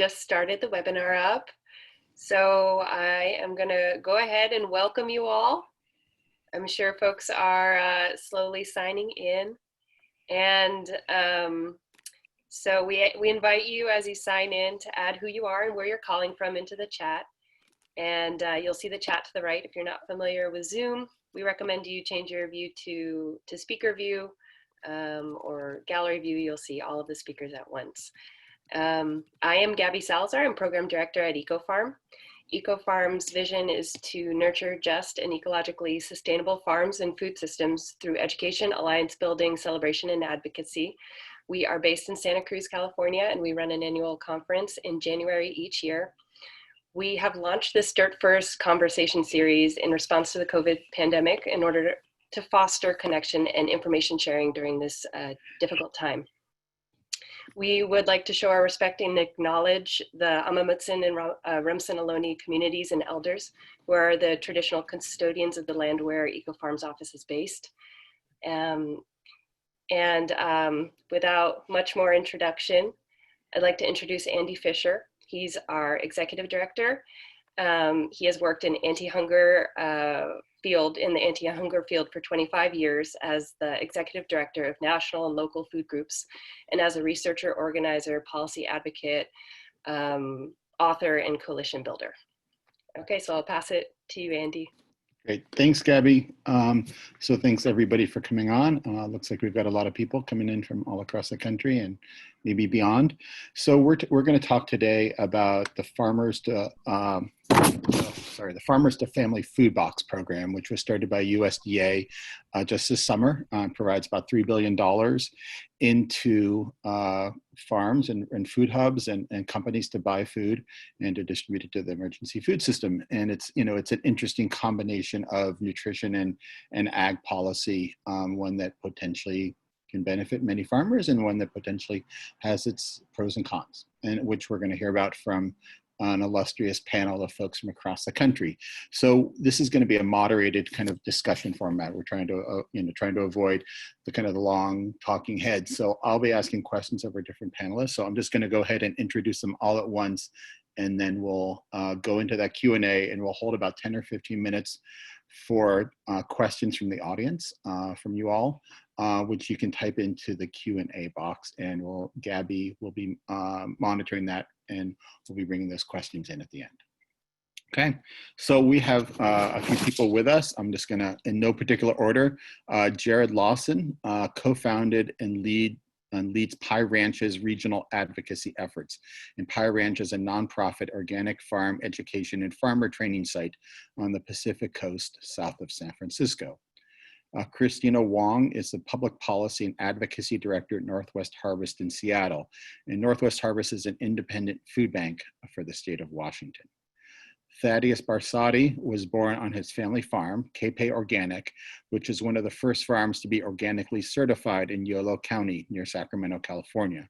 just started the webinar up. So I am going to go ahead and welcome you all. I'm sure folks are slowly signing in. And so we invite you as you sign in to add who you are and where you're calling from into the chat. And you'll see the chat to the right. If you're not familiar with Zoom, we recommend you change your view to speaker view or gallery view. You'll see all of the speakers at once. I am Gabby Salazar. I'm Program Director at EcoFarm. EcoFarm's vision is to nurture just and ecologically sustainable farms and food systems through education, alliance building, celebration, and advocacy. We are based in Santa Cruz, California, and we run an annual conference in January each year. We have launched this Dirt First conversation series in response to the COVID pandemic in order to foster connection and information sharing during this difficult time. We would like to show our respect and acknowledge the Amah Mutsun and Remsen Ohlone communities and elders who are the traditional custodians of the land where EcoFarm's office is based. Without much more introduction, I'd like to introduce Andy Fisher. He's our executive director. He has worked in anti-hunger in the anti-hunger field for 25 years as the executive director of national and local food groups, and as a researcher, organizer, policy advocate, author, and coalition builder. Okay, so I'll pass it to you, Andy. Great, thanks, Gabby. So thanks everybody for coming on. Looks like we've got a lot of people coming in from all across the country and maybe beyond. So we're going to talk today about the Farmers to Family Food Box program, which was started by USDA just this summer. Provides about $3 billion into farms and food hubs and companies to buy food and to distribute it to the emergency food system. And it's an interesting combination of nutrition and ag policy, one that potentially can benefit many farmers and one that potentially has its pros and cons, and which we're going to hear about from an illustrious panel of folks from across the country. So this is going to be a moderated kind of discussion format. We're trying to avoid the kind of the long talking heads. So I'll be asking questions of our different panelists. So I'm just going to go ahead and introduce them all at once, and then we'll go into that Q&A, and we'll hold about 10 or 15 minutes for questions from the audience, from you all, which you can type into the Q&A box, and Gabby will be monitoring that, and we'll be bringing those questions in at the end. Okay, so we have a few people with us. I'm just gonna, in no particular order, Jared Lawson, co-founded and leads Pie Ranch's regional advocacy efforts. And Pie Ranch is a nonprofit organic farm education and farmer training site on the Pacific Coast south of San Francisco. Christina Wong is the Public Policy and Advocacy Director at Northwest Harvest in Seattle. And Northwest Harvest is an independent food bank for the state of Washington. Thaddeus Barsotti was born on his family farm, Capay Organic, which is one of the first farms to be organically certified in Yolo County near Sacramento, California.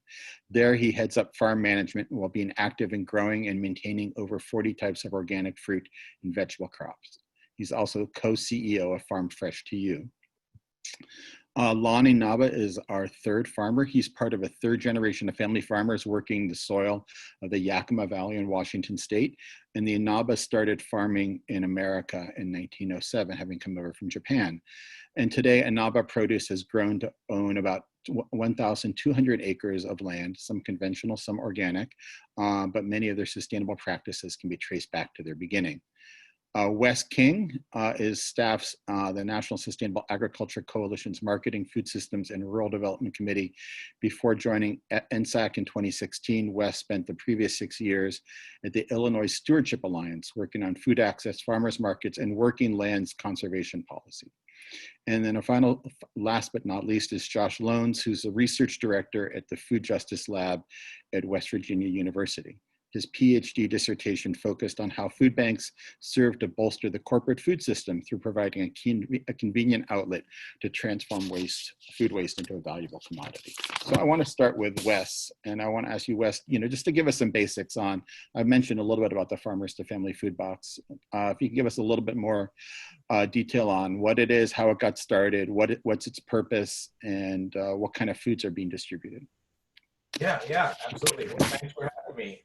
There he heads up farm management while being active in growing and maintaining over 40 types of organic fruit and vegetable crops. He's also co-CEO of Farm Fresh to You. Lonnie Naba is our third farmer. He's part of a third generation of family farmers working the soil of the Yakima Valley in Washington state. And the Naba started farming in America in 1907, having come over from Japan. And today, Naba Produce has grown to own about 1,200 acres of land, some conventional, some organic, but many of their sustainable practices can be traced back to their beginning. Wes King staffs the National Sustainable Agriculture Coalition's Marketing, Food Systems, and Rural Development Committee. Before joining NSAC in 2016, Wes spent the previous 6 years at the Illinois Stewardship Alliance, working on food access, farmers markets, and working lands conservation policy. And then last but not least, is Josh Loans, who's the research director at the Food Justice Lab at West Virginia University. His PhD dissertation focused on how food banks serve to bolster the corporate food system through providing a convenient outlet to transform food waste into a valuable commodity. So I want to start with Wes, and I want to ask you, Wes, just to give us some basics on, I mentioned a little bit about the Farmers to Family Food Box. If you can give us a little bit more detail on what it is, how it got started, what's its purpose, and what kind of foods are being distributed. Yeah, absolutely. Well, thanks for having for me.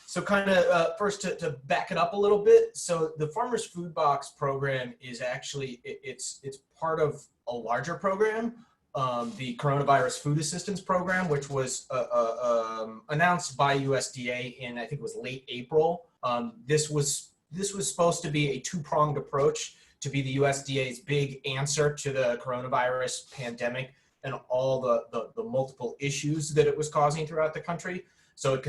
So kind of first to back it up a little bit. So the Farmers Food Box program is actually, it's part of a larger program, the Coronavirus Food Assistance Program, which was announced by USDA in, I think it was late April. This was supposed to be a two-pronged approach to be the USDA's big answer to the coronavirus pandemic and all the multiple issues that it was causing throughout the country. So it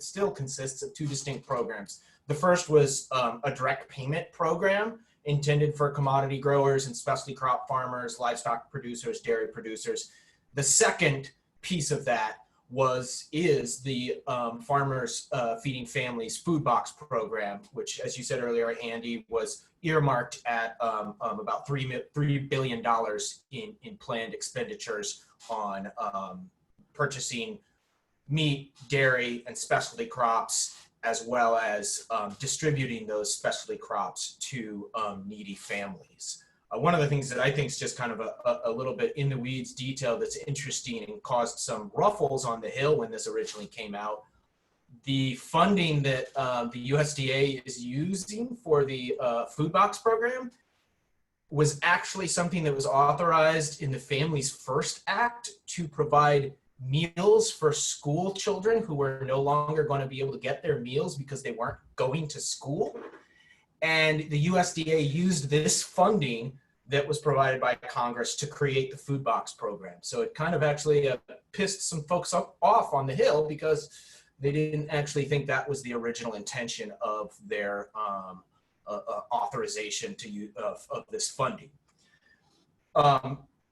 still consists of two distinct programs. The first was a direct payment program intended for commodity growers and specialty crop farmers, livestock producers, dairy producers. The second piece of that is the Farmers Feeding Families Food Box program, which, as you said earlier, Andy, was earmarked at about $3 billion in planned expenditures on purchasing meat, dairy, and specialty crops, as well as distributing those specialty crops to needy families. One of the things that I think is just kind of a little bit in the weeds detail that's interesting and caused some ruffles on the Hill when this originally came out, the funding that the USDA is using for the food box program was actually something that was authorized in the Families First Act to provide meals for school children who were no longer going to be able to get their meals because they weren't going to school. And the USDA used this funding that was provided by Congress to create the food box program. So it kind of actually pissed some folks off on the Hill because they didn't actually think that was the original intention of their authorization to use of this funding.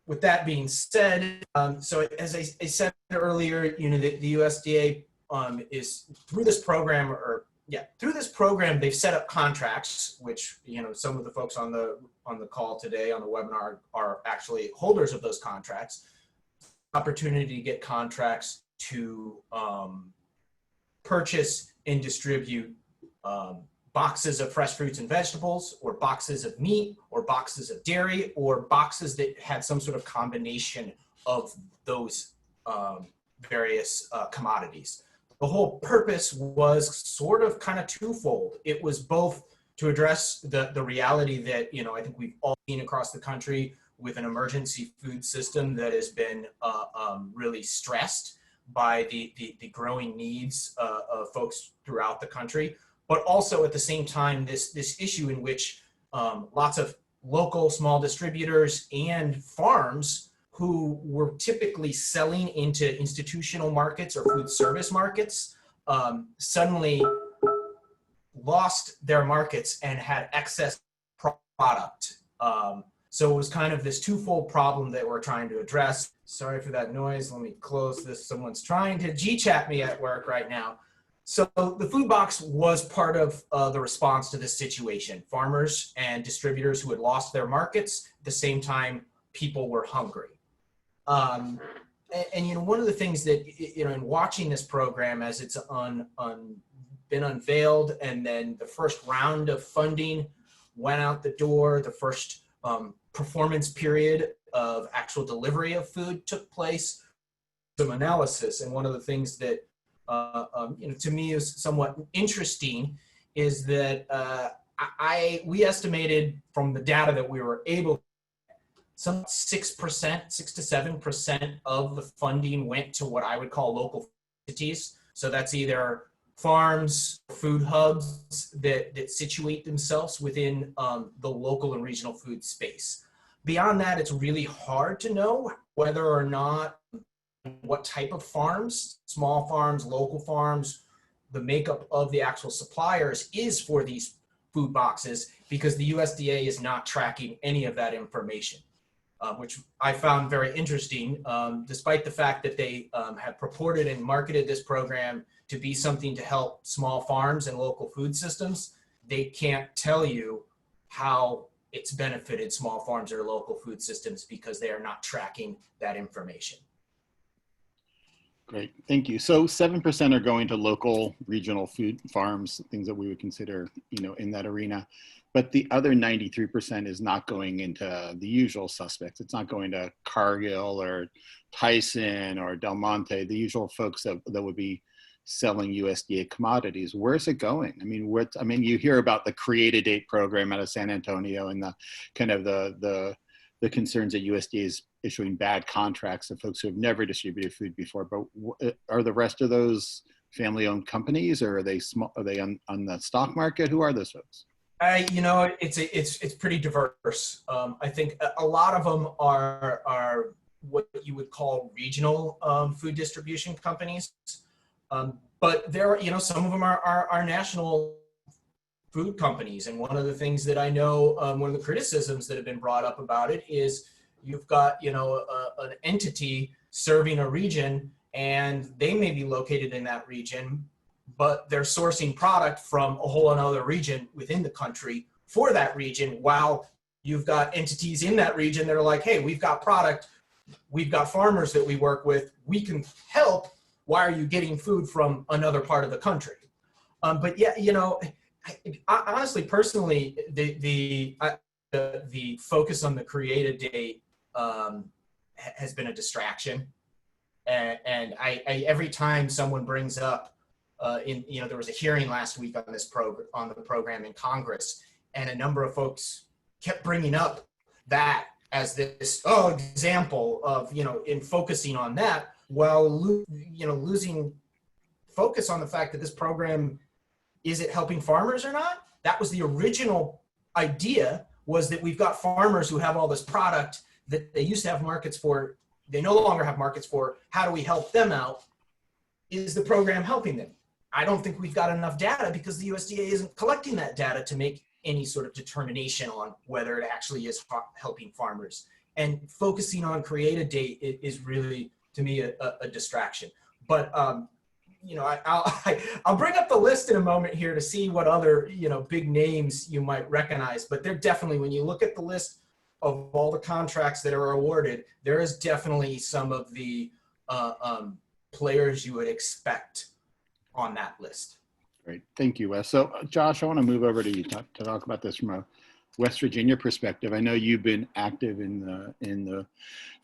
With that being said, so as I said earlier, the USDA is through this program, they've set up contracts, which some of the folks on the call today on the webinar are actually holders of those contracts. Opportunity to get contracts to purchase and distribute boxes of fresh fruits and vegetables, or boxes of meat, or boxes of dairy, or boxes that had some sort of combination of those various commodities. The whole purpose was sort of kind of twofold. It was both to address the reality that, I think we've all seen across the country with an emergency food system that has been really stressed by the growing needs of folks throughout the country. But also at the same time, this issue in which lots of local small distributors and farms who were typically selling into institutional markets or food service markets suddenly lost their markets and had excess product. So it was kind of this twofold problem that we're trying to address. Sorry for that noise. Let me close this. Someone's trying to G-chat me at work right now. So the food box was part of the response to this situation. Farmers and distributors who had lost their markets, at the same time, people were hungry. And one of the things that, in watching this program as it's been unveiled, and then the first round of funding went out the door, the first performance period of actual delivery of food took place, some analysis. And one of the things that to me is somewhat interesting is that we estimated from the data that we were able to, some 6% to 7% of the funding went to what I would call local entities. So that's either farms, food hubs that situate themselves within the local and regional food space. Beyond that, it's really hard to know whether or not what type of farms, small farms, local farms, the makeup of the actual suppliers is for these food boxes, because the USDA is not tracking any of that information, which I found very interesting, despite the fact that they have purported and marketed this program to be something to help small farms and local food systems. They can't tell you how it's benefited small farms or local food systems because they are not tracking that information. Great, thank you. So 7% are going to local regional food farms, things that we would consider, in that arena. But the other 93% is not going into the usual suspects. It's not going to Cargill or Tyson or Del Monte, the usual folks that would be selling USDA commodities. Where's it going? I mean, you hear about the Create a Date program out of San Antonio and the kind of the concerns that USDA is issuing bad contracts to folks who have never distributed food before. But are the rest of those family-owned companies, or are they small? Are they on the stock market? Who are those folks? It's pretty diverse. I think a lot of them are what you would call regional food distribution companies. But there are, some of them are national food companies. And one of the things that I know, one of the criticisms that have been brought up about it is you've got, an entity serving a region, and they may be located in that region, but they're sourcing product from a whole another region within the country for that region, while you've got entities in that region that are like, hey, we've got product, we've got farmers that we work with, we can help. Why are you getting food from another part of the country? But yeah, I honestly, personally, the focus on the Create a Date has been a distraction. And I every time someone brings up, there was a hearing last week on the program in Congress, and a number of folks kept bringing up that as this example of, in focusing on that, while losing focus on the fact that this program, is it helping farmers or not? That was the original idea, was that we've got farmers who have all this product that they used to have markets for, they no longer have markets for. How do we help them out? Is the program helping them? I don't think we've got enough data, because the USDA isn't collecting that data to make any sort of determination on whether it actually is helping farmers. And focusing on Create a Date is really, to me, a distraction. But I'll bring up the list in a moment here to see what other big names you might recognize. But they're definitely, when you look at the list of all the contracts that are awarded, there is definitely some of the players you would expect on that list. Great, thank you, Wes. So Josh, I want to move over to you to talk about this from a West Virginia perspective. I know you've been active in the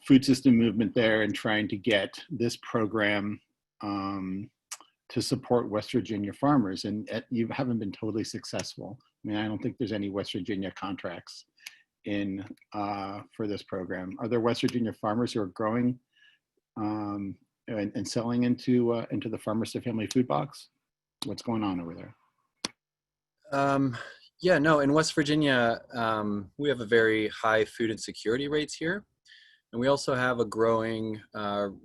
food system movement there and trying to get this program to support West Virginia farmers, and you haven't been totally successful. I mean, I don't think there's any West Virginia contracts in for this program. Are there West Virginia farmers who are growing and selling into the farmers to family food box? What's going on over there? Yeah, no, in West Virginia, we have a very high food insecurity rates here. And we also have a growing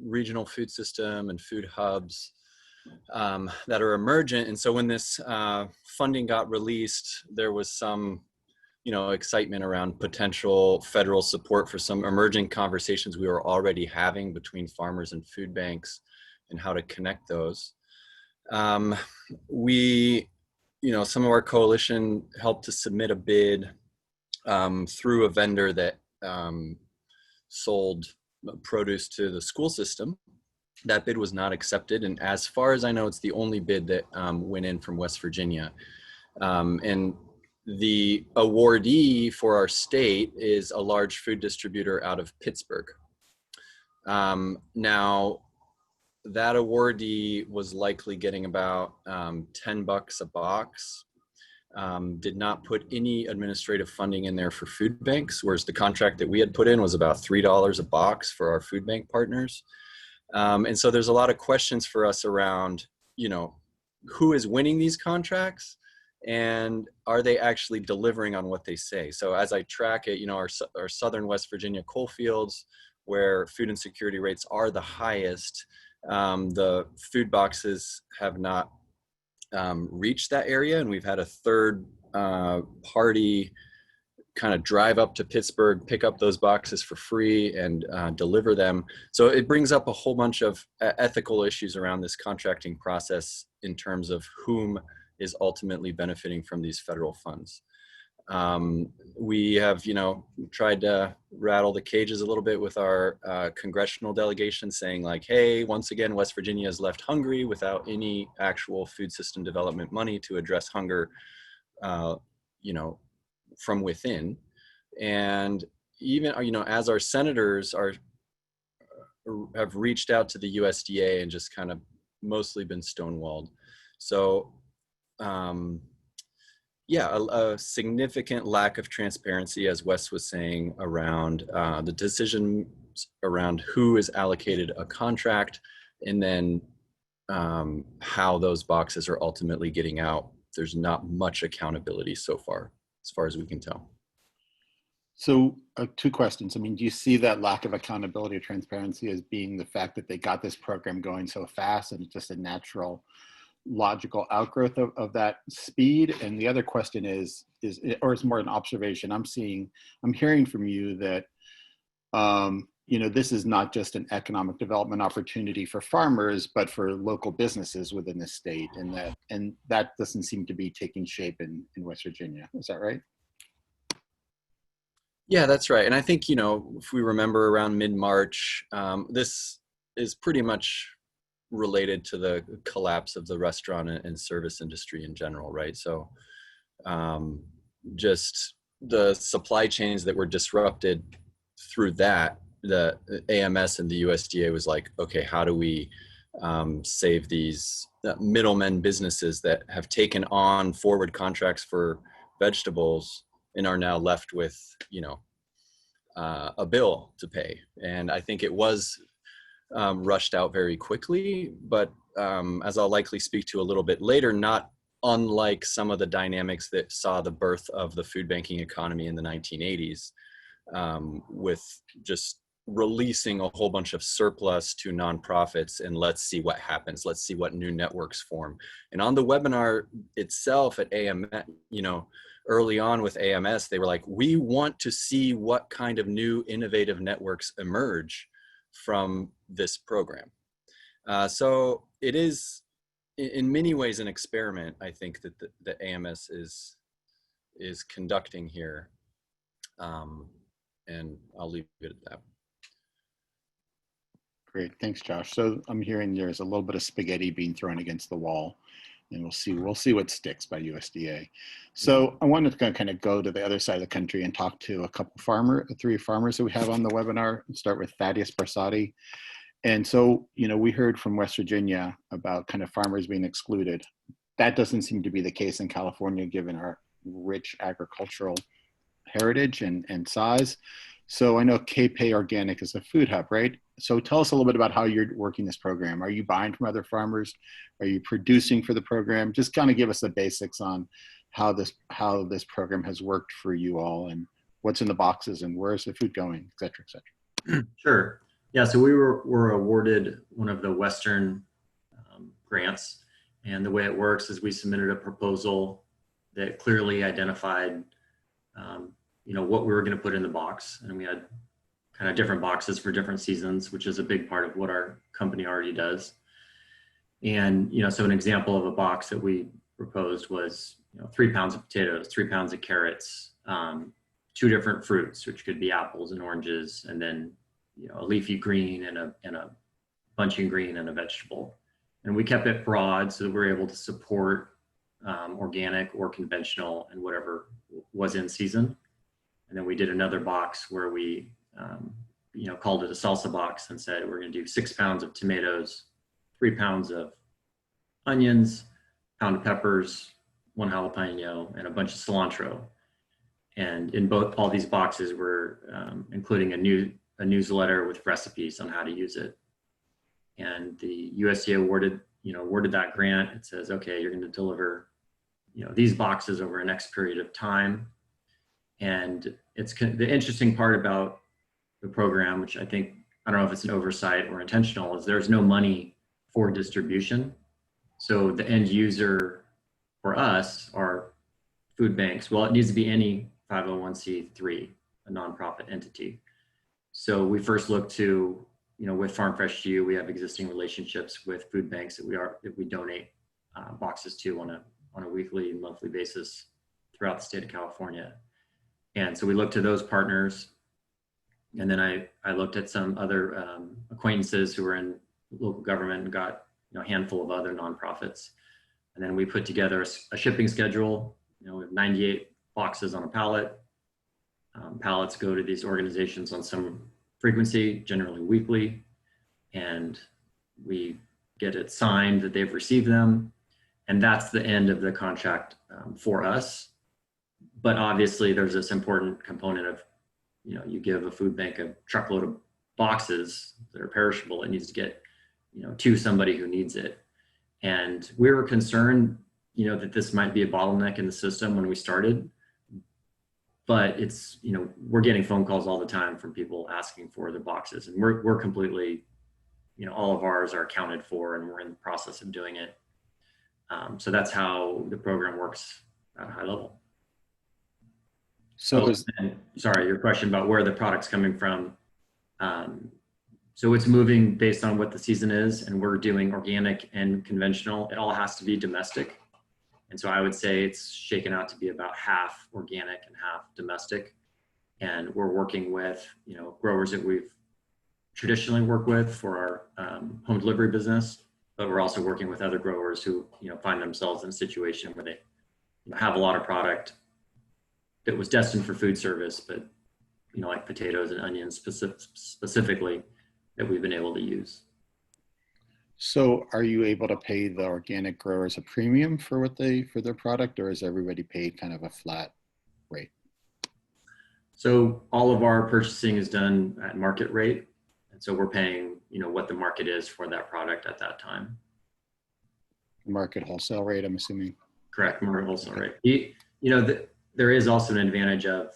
regional food system and food hubs that are emergent. And so when this funding got released, there was some, excitement around potential federal support for some emerging conversations we were already having between farmers and food banks and how to connect those. Some of our coalition helped to submit a bid through a vendor that sold produce to the school system. That bid was not accepted, and as far as I know, it's the only bid that went in from West Virginia. And the awardee for our state is a large food distributor out of Pittsburgh. Now, that awardee was likely getting about $10 a box. Did not put any administrative funding in there for food banks, whereas the contract that we had put in was about $3 a box for our food bank partners. And so there's a lot of questions for us around, who is winning these contracts and are they actually delivering on what they say? So as I track it, our southern West Virginia coal fields, where food insecurity rates are the highest, the food boxes have not reached that area, and we've had a third party kind of drive up to Pittsburgh, pick up those boxes for free and deliver them. So it brings up a whole bunch of ethical issues around this contracting process in terms of whom is ultimately benefiting from these federal funds. We have, tried to rattle the cages a little bit with our congressional delegation, saying like, hey, once again, West Virginia is left hungry without any actual food system development money to address hunger, from within. And even, as our senators have reached out to the USDA and just kind of mostly been stonewalled. So, a significant lack of transparency, as Wes was saying, around the decision around who is allocated a contract, and then how those boxes are ultimately getting out. There's not much accountability so far as we can tell. So 2 questions. I mean, do you see that lack of accountability or transparency as being the fact that they got this program going so fast and it's just a natural, logical outgrowth of that speed? And the other question is it's more an observation. I'm hearing from you that, this is not just an economic development opportunity for farmers, but for local businesses within the state, and that doesn't seem to be taking shape in West Virginia. Is that right? Yeah, that's right. And I think, if we remember around mid-March, this is pretty much related to the collapse of the restaurant and service industry in general, right? So just the supply chains that were disrupted through that, the AMS and the USDA was like, okay, how do we save these middlemen businesses that have taken on forward contracts for vegetables and are now left with, a bill to pay. And I think it was rushed out very quickly, but as I'll likely speak to a little bit later, not unlike some of the dynamics that saw the birth of the food banking economy in the 1980s, with just releasing a whole bunch of surplus to nonprofits and let's see what happens. Let's see what new networks form. And on the webinar itself at AMS, early on with AMS, they were like, we want to see what kind of new innovative networks emerge from this program. So it is in many ways an experiment, I think, that the AMS is conducting here. And I'll leave it at that. Great, thanks, Josh. So I'm hearing there's a little bit of spaghetti being thrown against the wall, and we'll see what sticks by USDA. So I wanted to kind of go to the other side of the country and talk to three farmers that we have on the webinar. And start with Thaddeus Barsati. And so, we heard from West Virginia about kind of farmers being excluded. That doesn't seem to be the case in California, given our rich agricultural heritage and size. So I know KPay Organic is a food hub, right? So tell us a little bit about how you're working this program. Are you buying from other farmers? Are you producing for the program? Just kind of give us the basics on how this program has worked for you all, and what's in the boxes, and where's the food going, et cetera, et cetera. Sure. Yeah, so we were awarded one of the Western grants, and the way it works is we submitted a proposal that clearly identified what we were going to put in the box, and we had kind of different boxes for different seasons, which is a big part of what our company already does. And so an example of a box that we proposed was 3 pounds of potatoes, 3 pounds of carrots, 2 different fruits, which could be apples and oranges, and then a leafy green and a bunching green and a vegetable. And we kept it broad so that we were able to support organic or conventional and whatever was in season. And then we did another box where we, called it a salsa box and said, we're going to do 6 pounds of tomatoes, 3 pounds of onions, pound of peppers, 1 jalapeno, and a bunch of cilantro. And in all these boxes, we're including a newsletter with recipes on how to use it. And the USDA awarded that grant. It says, okay, you're going to deliver, these boxes over an X period of time. And it's the interesting part about the program, which I don't know if it's an oversight or intentional, is there's no money for distribution. So the end user for us are food banks. Well, it needs to be any 501c3, a nonprofit entity. So we first looked to, with Farm Fresh GU, we have existing relationships with food banks that we donate boxes to on a weekly and monthly basis throughout the state of California. And so we looked to those partners. And then I looked at some other acquaintances who were in local government and got a handful of other nonprofits. And then we put together a shipping schedule, with 98 boxes on a pallet. Pallets go to these organizations on some frequency, generally weekly, and we get it signed that they've received them. And that's the end of the contract for us. But obviously there's this important component of, you give a food bank a truckload of boxes that are perishable, it needs to get, to somebody who needs it. And we were concerned, that this might be a bottleneck in the system when we started, but it's, we're getting phone calls all the time from people asking for the boxes, and we're completely, all of ours are accounted for, and we're in the process of doing it. So that's how the program works at a high level. So and sorry, your question about where the product's coming from. So it's moving based on what the season is, and we're doing organic and conventional. It all has to be domestic. And so I would say it's shaken out to be about half organic and half domestic. And we're working with, growers that we've traditionally worked with for our home delivery business, but we're also working with other growers who, find themselves in a situation where they have a lot of product that was destined for food service, but, like potatoes and onions specifically that we've been able to use. So are you able to pay the organic growers a premium for their product, or is everybody paid kind of a flat rate? So all of our purchasing is done at market rate. And so we're paying, what the market is for that product at that time. Market wholesale rate, I'm assuming. Correct, market wholesale rate. There is also an advantage of,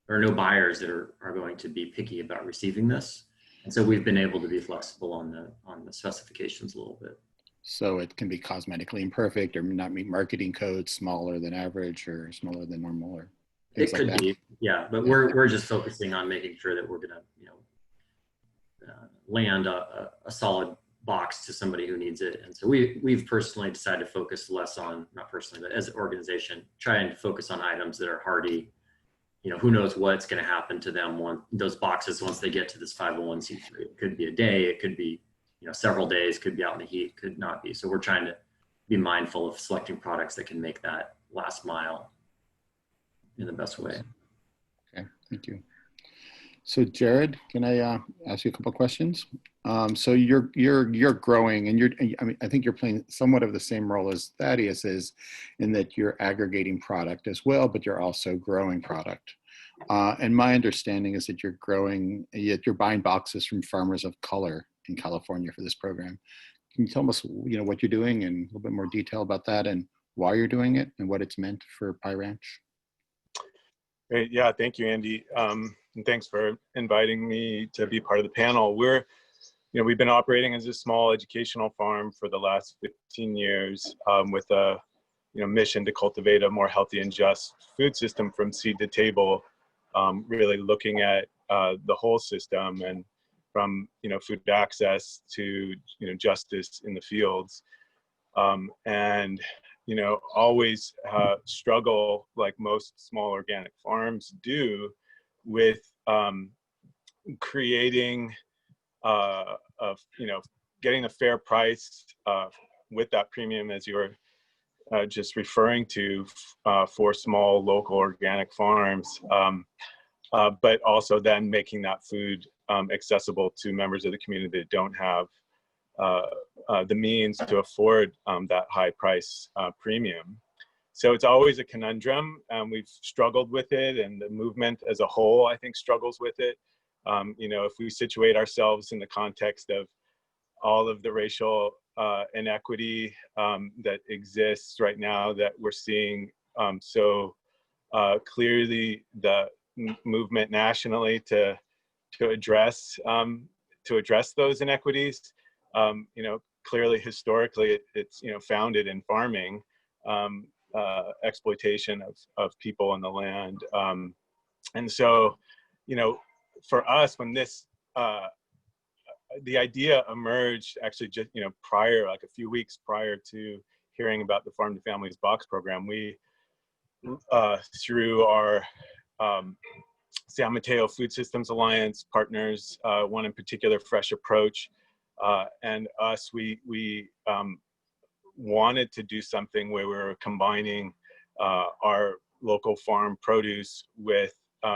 there are no buyers that are going to be picky about receiving this. And so we've been able to be flexible on the specifications a little bit. So it can be cosmetically imperfect or not meet marketing codes, smaller than average or smaller than normal, or things like that. It could be, yeah. But we're just focusing on making sure that we're going to, land a solid box to somebody who needs it. And so we've personally decided to focus less on, not personally, but as an organization, try and focus on items that are hardy. Who knows what's going to happen to them those boxes once they get to this 501c3. It could be a day, it could be, several days, could be out in the heat, could not be. So we're trying to be mindful of selecting products that can make that last mile in the best way. Okay, thank you. So Jared, can I ask you a couple of questions? So you're growing, and I think you're playing somewhat of the same role as Thaddeus is, in that you're aggregating product as well, but you're also growing product. And my understanding is that you're buying boxes from farmers of color in California for this program. Can you tell us, what you're doing and a little bit more detail about that and why you're doing it and what it's meant for Pie Ranch? Great. Yeah, thank you, Andy. And thanks for inviting me to be part of the panel. We've been operating as a small educational farm for the last 15 years with a mission to cultivate a more healthy and just food system from seed to table, really looking at the whole system, and from food access to justice in the fields, and always struggle, like most small organic farms do, with creating getting a fair price with that premium, as you were just referring to, for small local organic farms, but also then making that food accessible to members of the community that don't have the means to afford that high price premium. So it's always a conundrum. We've struggled with it, and the movement as a whole, I think, struggles with it. If we situate ourselves in the context of all of the racial inequity that exists right now, that we're seeing so clearly, the movement nationally to address those inequities. Clearly, historically, it's founded in farming, exploitation of people in the land, and so for us, when this the idea emerged, actually just prior, like a few weeks prior to hearing about the Farm to Families box program, we through our San Mateo Food Systems Alliance partners, one in particular, Fresh Approach, and us, we wanted to do something where we were combining our local farm produce with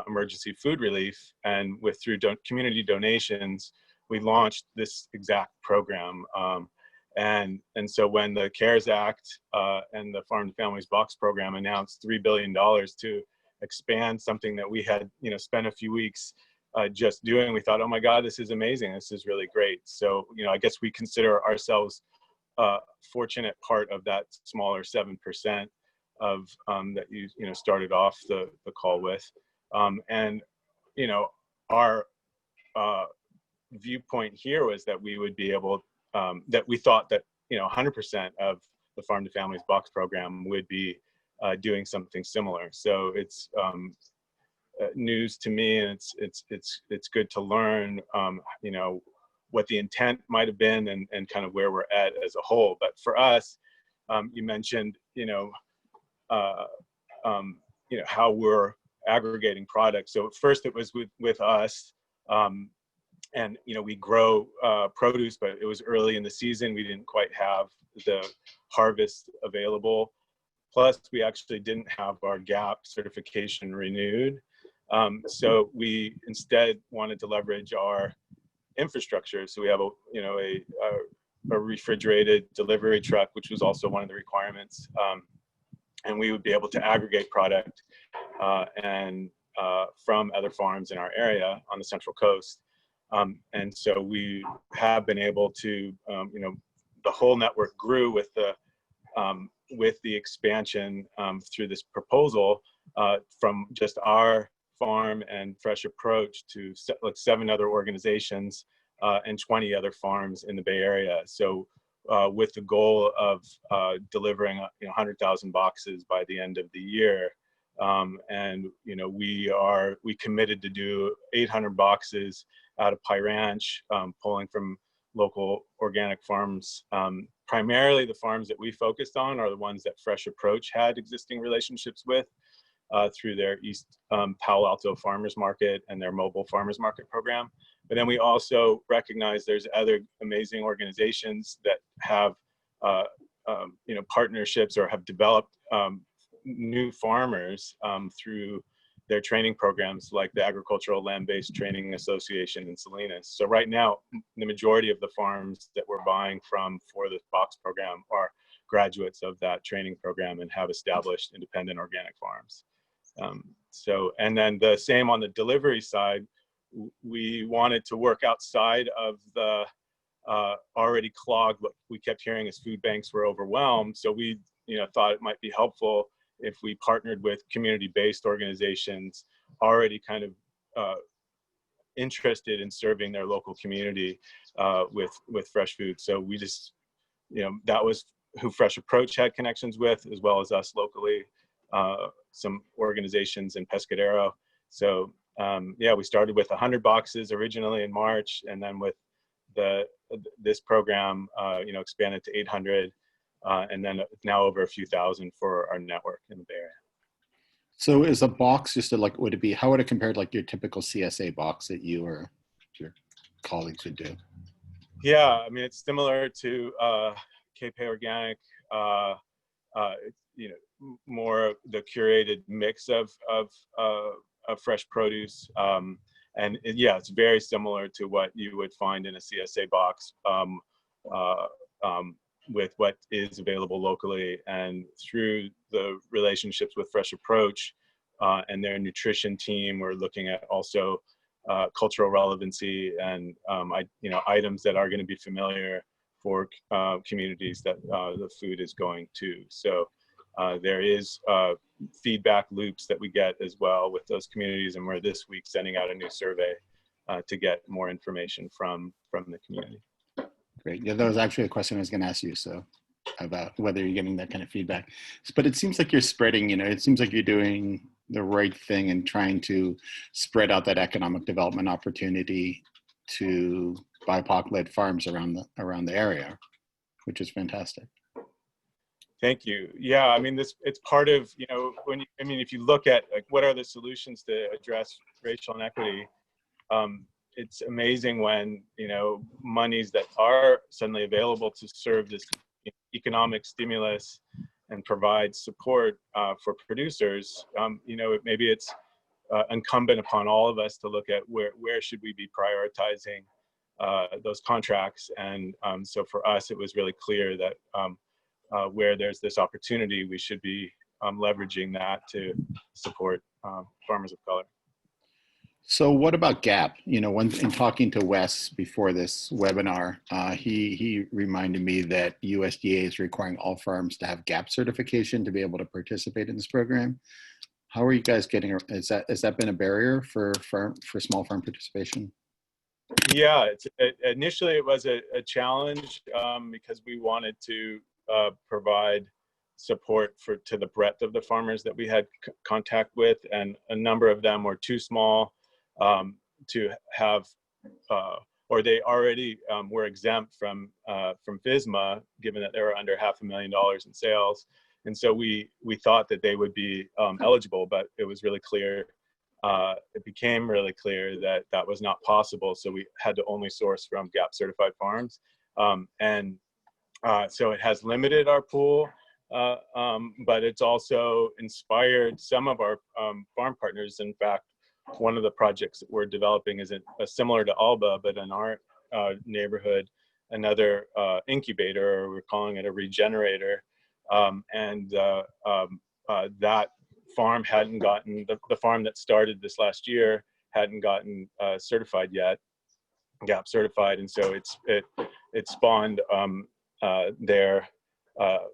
emergency food relief, and through community donations, we launched this exact program. And so when the CARES Act and the Farm to Families Box program announced $3 billion to expand something that we had, spent a few weeks just doing, we thought, oh my God, this is amazing. This is really great. So, I guess we consider ourselves fortunate part of that smaller 7% of that you started off the call with. And, our viewpoint here was that we would be able, that we thought that, 100% of the Farm to Families Box program would be doing something similar. So it's news to me, and it's good to learn, what the intent might have been and kind of where we're at as a whole. But for us, you mentioned, how we're aggregating products. So first it was with us, and we grow produce, but it was early in the season. We didn't quite have the harvest available. Plus, we actually didn't have our GAP certification renewed. So we instead wanted to leverage our infrastructure. So we have a refrigerated delivery truck, which was also one of the requirements. And we would be able to aggregate product and from other farms in our area on the Central Coast. And so we have been able to, the whole network grew with the expansion through this proposal from just our farm and Fresh Approach to 7 other organizations and 20 other farms in the Bay Area. So with the goal of delivering 100,000 boxes by the end of the year. And we committed to do 800 boxes out of Pie Ranch, pulling from local organic farms. Primarily the farms that we focused on are the ones that Fresh Approach had existing relationships with through their East Palo Alto Farmers Market and their mobile farmers market program. But then we also recognize there's other amazing organizations that have partnerships or have developed new farmers through their training programs, like the Agricultural Land-Based Training Association in Salinas. So right now, the majority of the farms that we're buying from for this box program are graduates of that training program and have established independent organic farms. And then the same on the delivery side, we wanted to work outside of the already clogged, what we kept hearing is food banks were overwhelmed. So we thought it might be helpful if we partnered with community-based organizations already kind of interested in serving their local community with fresh food. So we just, that was who Fresh Approach had connections with, as well as us locally, some organizations in Pescadero. So we started with 100 boxes originally in March, and then with this program, expanded to 800. And then now over a few thousand for our network in the Bay Area. So is a box just would it be, how would it compare to like your typical CSA box that you or your colleagues would do? Yeah, I mean, it's similar to KP Organic, more the curated mix of fresh produce. And it's very similar to what you would find in a CSA box. With what is available locally, and through the relationships with Fresh Approach and their nutrition team, we're looking at also cultural relevancy and items that are going to be familiar for communities that the food is going to. So there is feedback loops that we get as well with those communities, and we're this week sending out a new survey to get more information from the community. Great. Yeah, that was actually a question I was going to ask you, so about whether you're getting that kind of feedback. But it seems like you're spreading, it seems like you're doing the right thing and trying to spread out that economic development opportunity to BIPOC-led farms around the area, which is fantastic. Thank you. Yeah, I mean, it's part of, you know, if you look at like what are the solutions to address racial inequity, it's amazing when, you know, monies that are suddenly available to serve this economic stimulus and provide support for producers, you know, maybe it's incumbent upon all of us to look at where should we be prioritizing those contracts. And so for us, it was really clear that where there's this opportunity, we should be leveraging that to support farmers of color. So what about GAP? You know, when in talking to Wes before this webinar, he reminded me that USDA is requiring all farms to have GAP certification to be able to participate in this program. How are you guys getting? Has that been a barrier for small farm participation? Yeah, initially it was a challenge because we wanted to provide support to the breadth of the farmers that we had contact with, and a number of them were too small to have, or they already were exempt from FSMA, given that they were under $500,000 in sales. And so we thought that they would be eligible, but it was really clear, it became really clear that that was not possible. So we had to only source from GAP certified farms. So it has limited our pool, but it's also inspired some of our farm partners. In fact, one of the projects that we're developing is similar to Alba, but in our neighborhood, another incubator, or we're calling it a regenerator. That farm hadn't gotten, the farm that started this last year hadn't gotten certified yet, GAP certified. And so it spawned their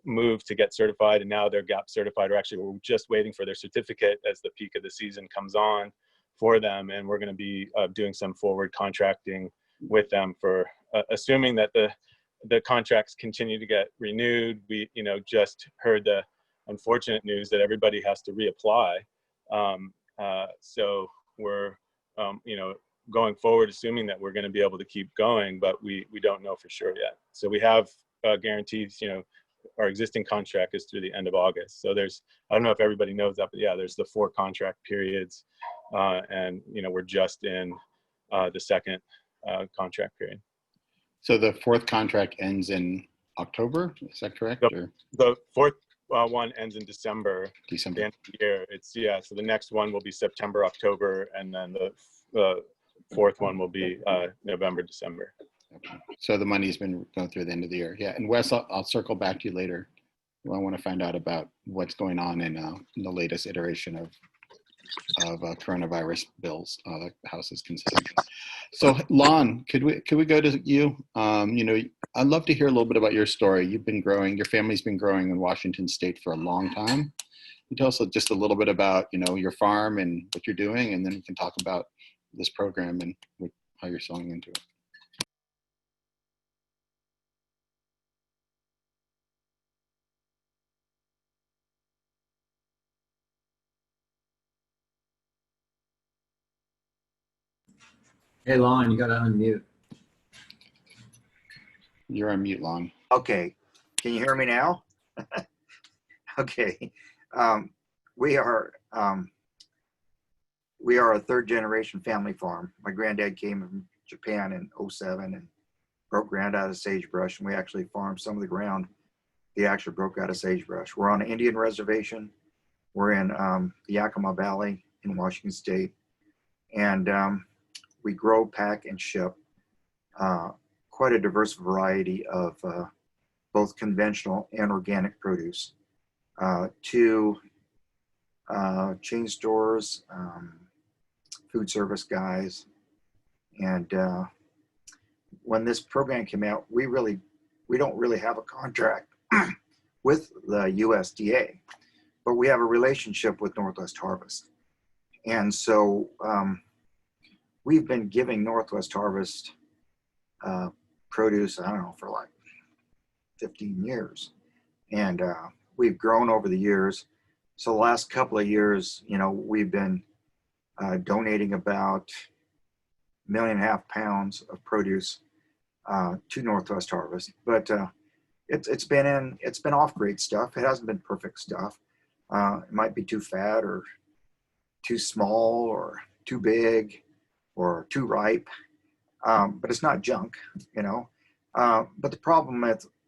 move to get certified, and now they're GAP certified, or actually we're just waiting for their certificate as the peak of the season comes on for them. And we're going to be doing some forward contracting with them for assuming that the contracts continue to get renewed. We, you know, just heard the unfortunate news that everybody has to reapply. So we're, you know, going forward, assuming that we're going to be able to keep going, but we don't know for sure yet. So we have guarantees, you know, our existing contract is through the end of August. So there's, I don't know if everybody knows that, but yeah, there's the 4 contract periods. And, you know, we're just in the second contract period. So the 4th contract ends in October, is that correct? The 4th one ends in December. The December. end of the year. It's, yeah, so the next one will be September, October, and then the 4th one will be November, December. Okay. So the money's been going through the end of the year. Yeah, and Wes, I'll circle back to you later. I want to find out about what's going on in the latest iteration of coronavirus bills the House is considering. So Lon, could we go to you? You know, I'd love to hear a little bit about your story. You've been growing, your family's been growing in Washington State for a long time. Can you tell us just a little bit about, you know, your farm and what you're doing, and then we can talk about this program and how you're selling into it. Hey, Lon, you got to unmute. You're on mute, Lon. Okay, can you hear me now? Okay, we are a 3rd generation family farm. My granddad came from Japan in '07 and broke ground out of sagebrush, and we actually farmed some of the ground he actually broke out of sagebrush. We're on an Indian reservation. We're in the Yakima Valley in Washington State, and we grow, pack, and ship quite a diverse variety of both conventional and organic produce to chain stores, food service guys. And when this program came out, we don't really have a contract with the USDA, but we have a relationship with Northwest Harvest. And so we've been giving Northwest Harvest produce, I don't know, for like 15 years. And we've grown over the years. So the last couple of years, you know, we've been donating about 1.5 million pounds of produce to Northwest Harvest. But it's been off grade stuff. It hasn't been perfect stuff. It might be too fat or too small or too big or too ripe, but it's not junk, you know. But the problem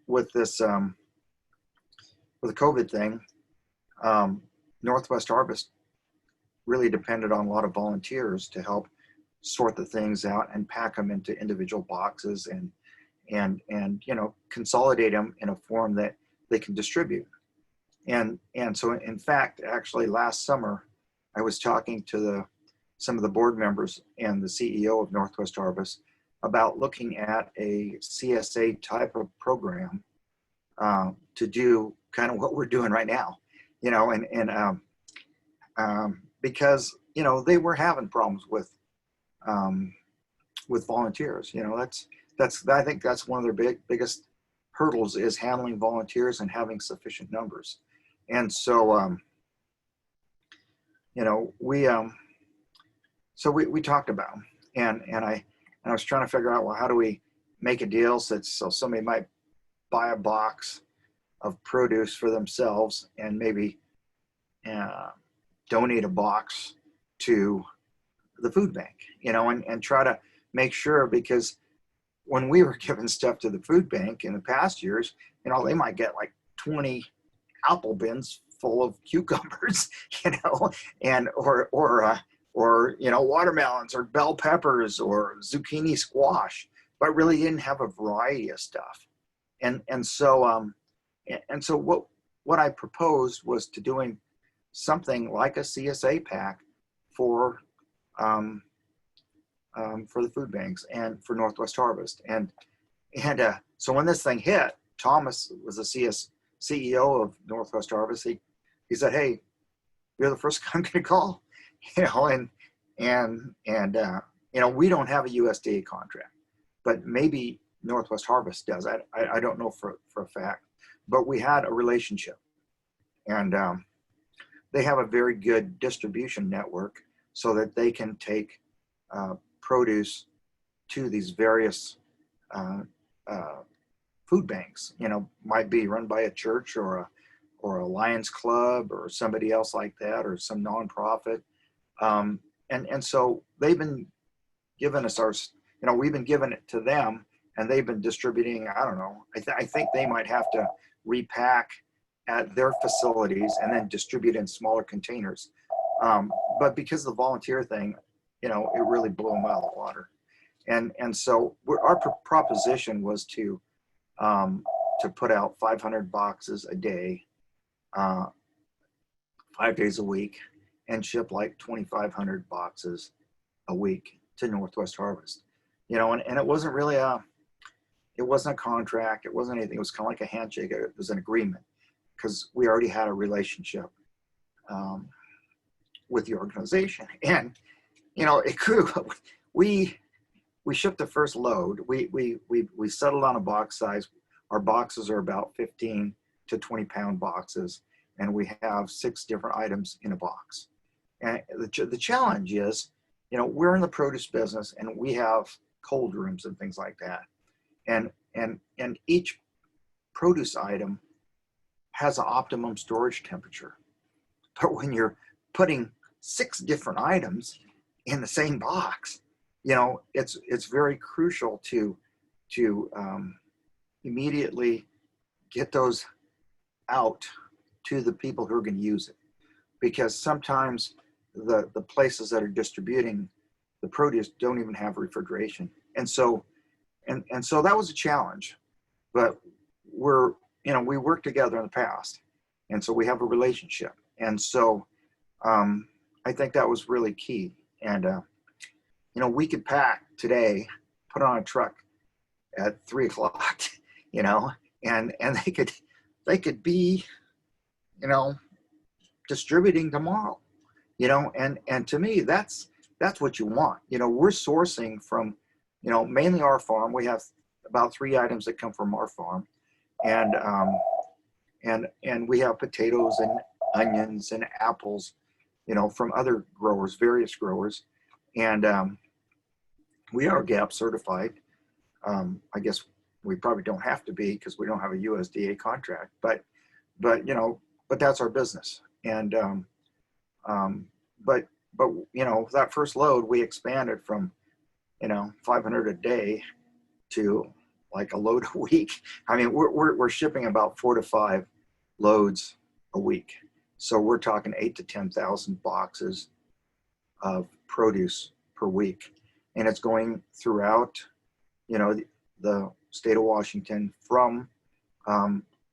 with this with the COVID thing, Northwest Harvest really depended on a lot of volunteers to help sort the things out and pack them into individual boxes and you know, consolidate them in a form that they can distribute. And so in fact, actually last summer, I was talking to some of the board members and the CEO of Northwest Harvest about looking at a CSA type of program to do kind of what we're doing right now, you know, because, you know, they were having problems with volunteers. You know, I think that's one of their biggest hurdles is handling volunteers and having sufficient numbers. And so, you know, we talked about them, and I was trying to figure out, well, how do we make a deal so somebody might buy a box of produce for themselves and maybe donate a box to the food bank, you know, and try to make sure, because when we were giving stuff to the food bank in the past years, you know, they might get like 20 apple bins full of cucumbers, you know, and or you know, watermelons or bell peppers or zucchini squash, but really didn't have a variety of stuff. And so what I proposed was to doing something like a CSA pack for the food banks and for Northwest Harvest. And so when this thing hit, Thomas was the CEO of Northwest Harvest. He said, "Hey, you're the first guy I'm going to call," you know, and you know, we don't have a USDA contract, but maybe Northwest Harvest does. I don't know for a fact, but we had a relationship, and they have a very good distribution network so that they can take produce to these various food banks. You know, might be run by a church or a Lions Club or somebody else like that, or some nonprofit. And so they've been giving us you know, we've been giving it to them, and they've been distributing. I don't know. I think they might have to repack at their facilities and then distribute in smaller containers. But because of the volunteer thing, you know, it really blew them out of the water. And so our proposition was to put out 500 boxes a day, 5 days a week, and ship like 2,500 boxes a week to Northwest Harvest. You know, and it wasn't really it wasn't a contract. It wasn't anything. It was kind of like a handshake. It was an agreement, because we already had a relationship with the organization. And, you know, it grew. We shipped the first load. We settled on a box size. Our boxes are about 15 to 20 pound boxes, and we have 6 different items in a box. And the challenge is, you know, we're in the produce business, and we have cold rooms and things like that. And each produce item has an optimum storage temperature. But when you're putting 6 different items in the same box, you know, it's very crucial to immediately get those out to the people who are going to use it, because sometimes the places that are distributing the produce don't even have refrigeration. And so that was a challenge, but we worked together in the past, and so we have a relationship. And so I think that was really key. And you know, we could pack today, put on a truck at 3 o'clock, you know, and they could be, you know, distributing tomorrow, you know, and to me, that's what you want. You know, we're sourcing from, you know, mainly our farm. We have about 3 items that come from our farm, and we have potatoes and onions and apples, you know, from other growers, various growers, and we are GAP certified. I guess We probably don't have to be because we don't have a USDA contract, but that's our business. And but that first load we expanded from 500 a day to like a load a week. I mean, we're shipping about 4 to 5 loads a week. So we're talking 8 to 10,000 boxes of produce per week, and it's going throughout, the state of Washington from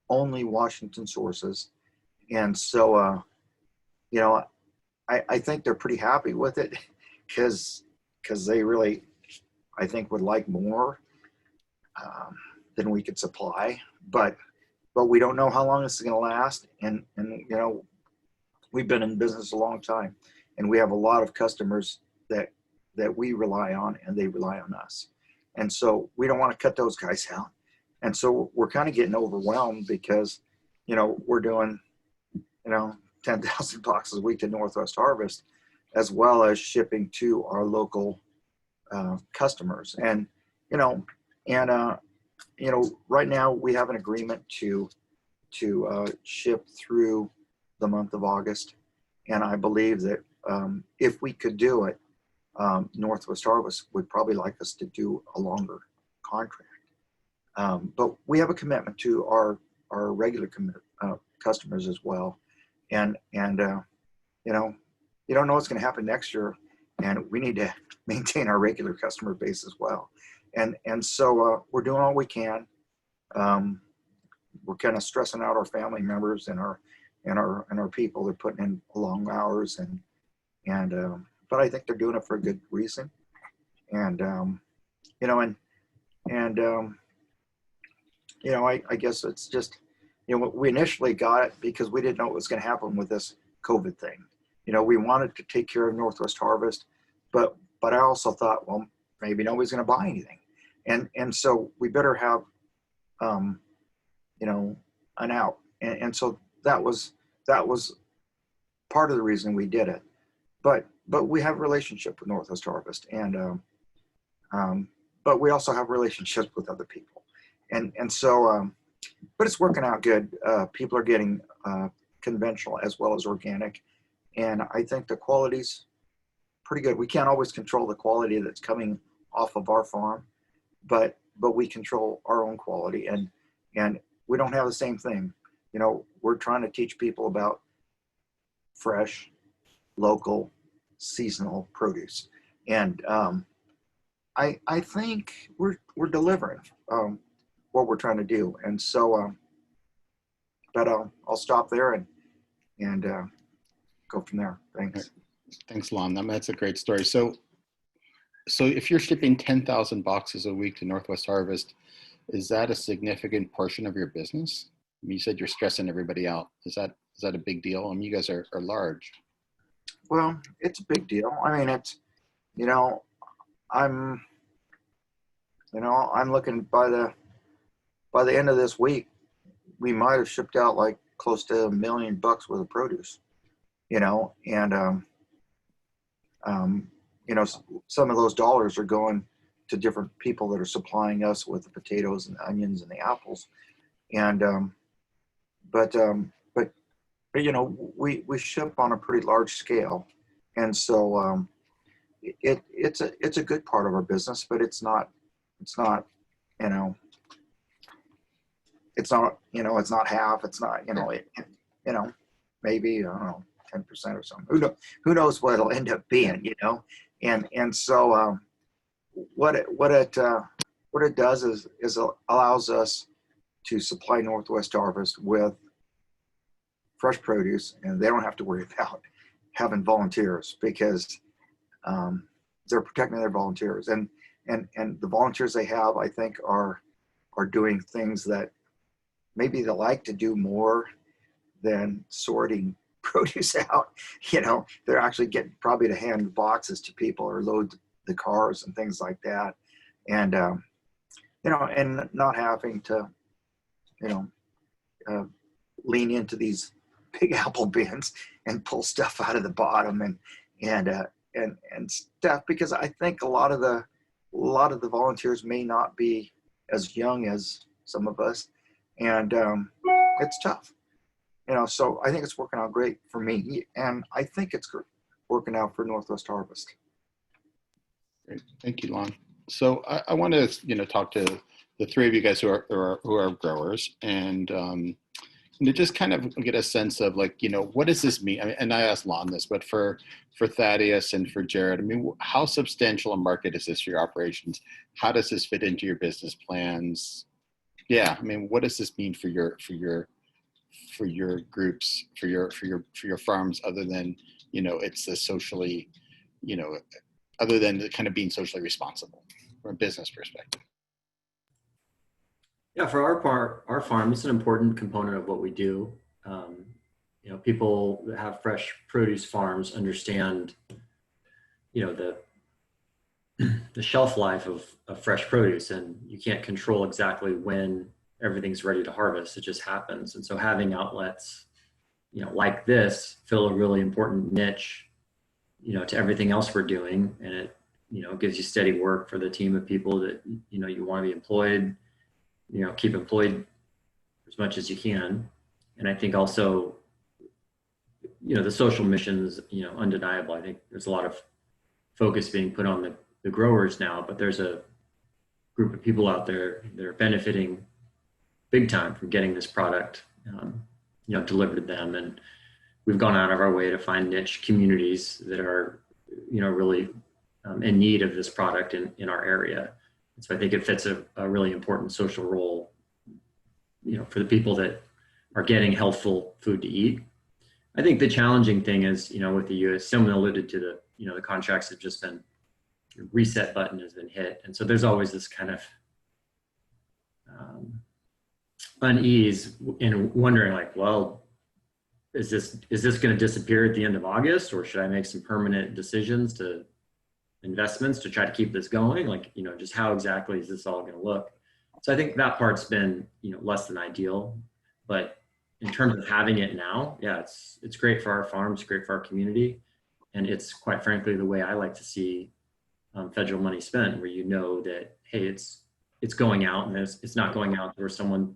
only Washington sources. And so, I think they're pretty happy with it because they really, I think, would like more than we could supply. But we don't know how long this is going to last. And we've been in business a long time, and we have a lot of customers that we rely on, and they rely on us. And so we don't want to cut those guys out. And so we're kind of getting overwhelmed because, we're doing, 10,000 boxes a week to Northwest Harvest, as well as shipping to our local customers. And, right now we have an agreement to ship through the month of August. And I believe that if we could do it, Northwest Harvest would probably like us to do a longer contract. But we have a commitment to our regular customers as well. And you don't know what's going to happen next year, and we need to maintain our regular customer base as well. And so we're doing all we can. We're kind of stressing out our family members and our people. They're putting in long hours, but I think they're doing it for a good reason. And I guess it's just, we initially got it because we didn't know what was going to happen with this COVID thing. We wanted to take care of Northwest Harvest, but I also thought, well, maybe nobody's going to buy anything. And so we better have, an out. And so that was part of the reason we did it. But we have a relationship with Northwest Harvest, and but we also have relationships with other people. And so, but it's working out good. People are getting conventional as well as organic. And I think the quality's pretty good. We can't always control the quality that's coming off of our farm, but we control our own quality, and we don't have the same thing. We're trying to teach people about fresh, local, seasonal produce. And I think we're delivering what we're trying to do. And so, but I'll stop there and go from there. Thanks. Thanks, Lon. That's a great story. So if you're shipping 10,000 boxes a week to Northwest Harvest, is that a significant portion of your business? I mean, you said you're stressing everybody out. Is that a big deal? I mean, you guys are large. Well, it's a big deal. I mean, it's, I'm looking by the end of this week, we might have shipped out like close to $1 million worth of produce, and some of those dollars are going to different people that are supplying us with the potatoes and the onions and the apples. And, but we ship on a pretty large scale. And so, it's a good part of our business, but it's not half, it's not, maybe, I don't know, 10% or something. Who knows what it'll end up being, and so, what it does is it allows us to supply Northwest Harvest with fresh produce, and they don't have to worry about having volunteers because they're protecting their volunteers, and the volunteers they have, I think, are doing things that maybe they like to do more than sorting produce out. They're actually getting probably to hand boxes to people or load the cars and things like that, and and not having to lean into these big apple bins and pull stuff out of the bottom and stuff, because I think a lot of the volunteers may not be as young as some of us, and it's tough. So I think it's working out great for me, and I think it's working out for Northwest Harvest. Great. Thank you, Lon. So I want to, talk to the three of you guys who are growers, and just kind of get a sense of what does this mean? I mean, and I asked Lon this, but for Thaddeus and for Jared, I mean, how substantial a market is this for your operations? How does this fit into your business plans? Yeah, I mean, what does this mean for your groups, for your farms, other than it's the socially, other than the kind of being socially responsible from a business perspective? Yeah, for our farm, it's an important component of what we do. People that have fresh produce farms understand, the shelf life of fresh produce, and you can't control exactly when everything's ready to harvest. It just happens. And so having outlets, like this fill a really important niche, to everything else we're doing. And it, gives you steady work for the team of people that, you want to be employed, keep employed as much as you can. And I think also, the social mission is, undeniable. I think there's a lot of focus being put on the growers now, but there's a group of people out there that are benefiting big time from getting this product, delivered to them. And we've gone out of our way to find niche communities that are, really in need of this product in our area. And so I think it fits a really important social role, for the people that are getting healthful food to eat. I think the challenging thing is, with the US, someone alluded to the contracts have just been, reset button has been hit. And so there's always this kind of unease in wondering well, is this going to disappear at the end of August, or should I make some permanent decisions investments to try to keep this going? Just how exactly is this all going to look? So I think that part's been, less than ideal, but in terms of having it now, yeah, it's great for our farms, great for our community. And it's quite frankly, the way I like to see federal money spent, where that, hey, it's going out, and it's not going out where someone,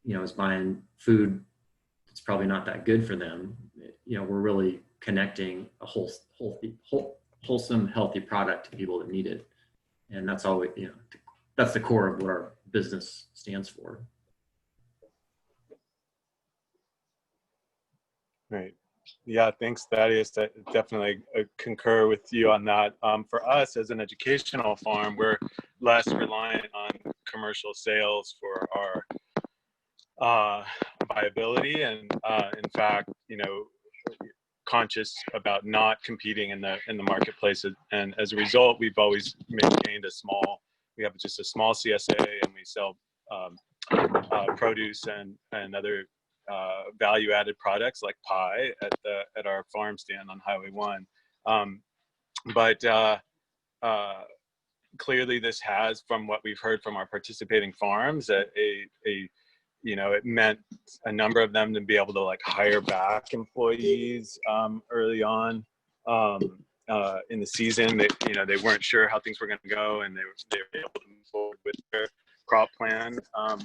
is buying food that's probably not that good for them. We're really connecting a wholesome, healthy product to people that need it. And that's always, that's the core of what our business stands for. Right. Yeah, thanks, Thaddeus. I definitely concur with you on that. For us as an educational farm, we're less reliant on commercial sales for our viability, and in fact, conscious about not competing in the marketplace. And as a result, we've always maintained we have just a small CSA, and we sell produce and other value-added products like pie at our farm stand on Highway 1. But clearly this has, from what we've heard from our participating farms, it meant a number of them to be able to hire back employees early on in the season. They weren't sure how things were going to go, and they were able to move forward with their crop plan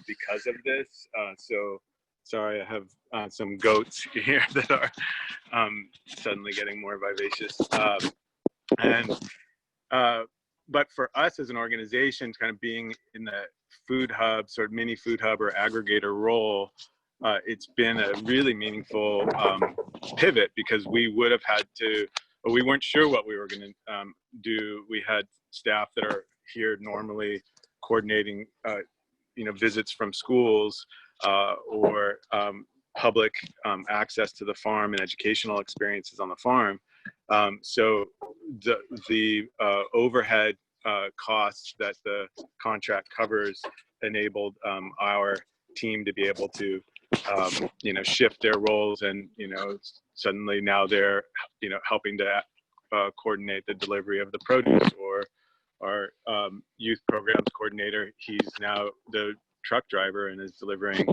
because of this. So sorry, I have some goats here that are suddenly getting more vivacious. But for us as an organization, kind of being in the food hub, sort of mini food hub or aggregator role, it's been a really meaningful pivot, because we would have had to, or we weren't sure what we were going to do. We had staff that are here normally coordinating, visits from schools or public access to the farm and educational experiences on the farm. So the overhead costs that the contract covers enabled our team to be able to shift their roles, and suddenly now they're helping to coordinate the delivery of the produce, or our youth programs coordinator, he's now the truck driver and is delivering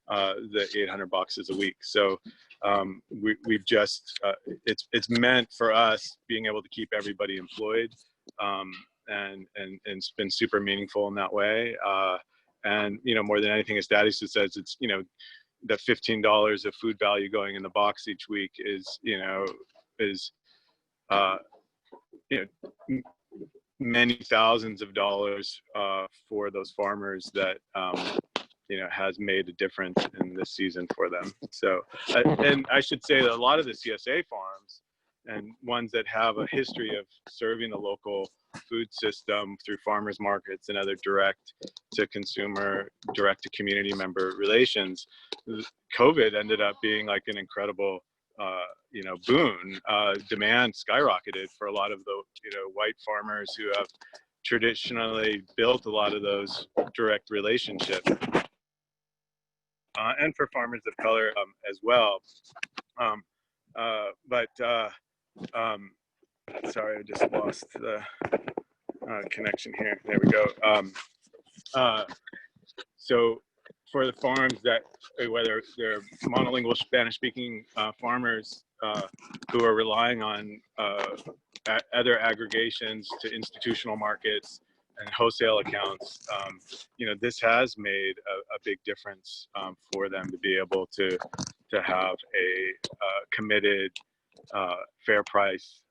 the 800 boxes a week. So we've just it's meant for us being able to keep everybody employed and it's been super meaningful in that way. And more than anything, as Thaddeus says, it's the $15 of food value going in the box each week is uh, many thousands of dollars for those farmers that has made a difference in this season for them. So, and I should say that a lot of the CSA farms and ones that have a history of serving the local food system through farmers markets and other direct to consumer, direct to community member relations, COVID ended up being like an incredible boon. Demand skyrocketed for a lot of the white farmers who have traditionally built a lot of those direct relationships, and for farmers of color as well. Sorry, I just lost the connection here. There we go. So for the farms that, whether they're monolingual Spanish-speaking farmers who are relying on other aggregations to institutional markets and wholesale accounts, this has made a big difference for them to be able to have a committed, fair price,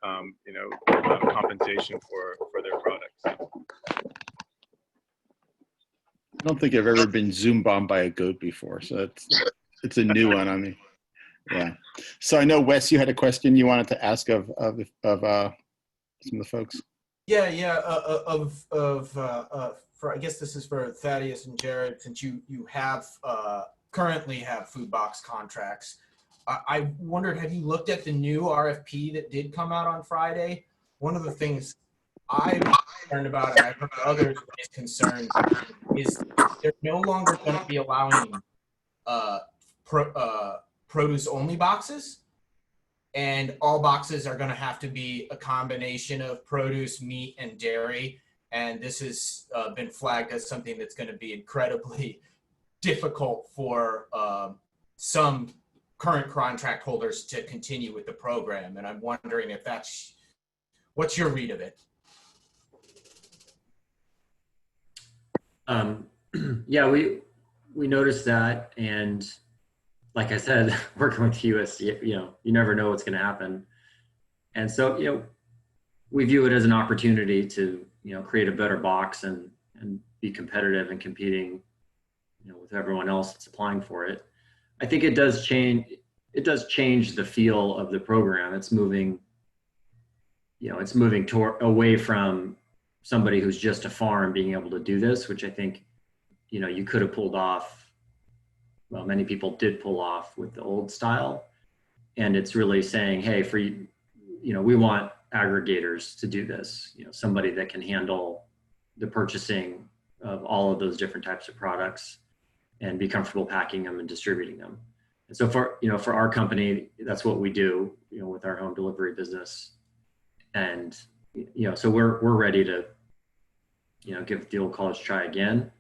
compensation for their products. I don't think I've ever been Zoom bombed by a goat before, so it's a new one on me. Yeah. So I know, Wes, you had a question you wanted to ask of some of the folks. Yeah. For, I guess this is for Thaddeus and Jared, since you have currently have food box contracts. I wondered, have you looked at the new RFP that did come out on Friday? One of the things I'm concerned about, and I've heard others raise concerns, is they're no longer going to be allowing produce-only boxes, and all boxes are going to have to be a combination of produce, meat, and dairy. And this has been flagged as something that's going to be incredibly difficult for some current contract holders to continue with the program. And I'm wondering if what's your read of it? Yeah, we noticed that, and like I said, working with USDA, you never know what's going to happen, and so we view it as an opportunity to create a better box and be competitive and competing with everyone else that's applying for it. I think it does change the feel of the program. It's moving away from somebody who's just a farm being able to do this, which I think you could have pulled off. Well, many people did pull off with the old style, and it's really saying, hey, we want aggregators to do this. Somebody that can handle the purchasing of all of those different types of products and be comfortable packing them and distributing them. And so for our company, that's what we do, with our home delivery business. And so we're ready to give the old college try again.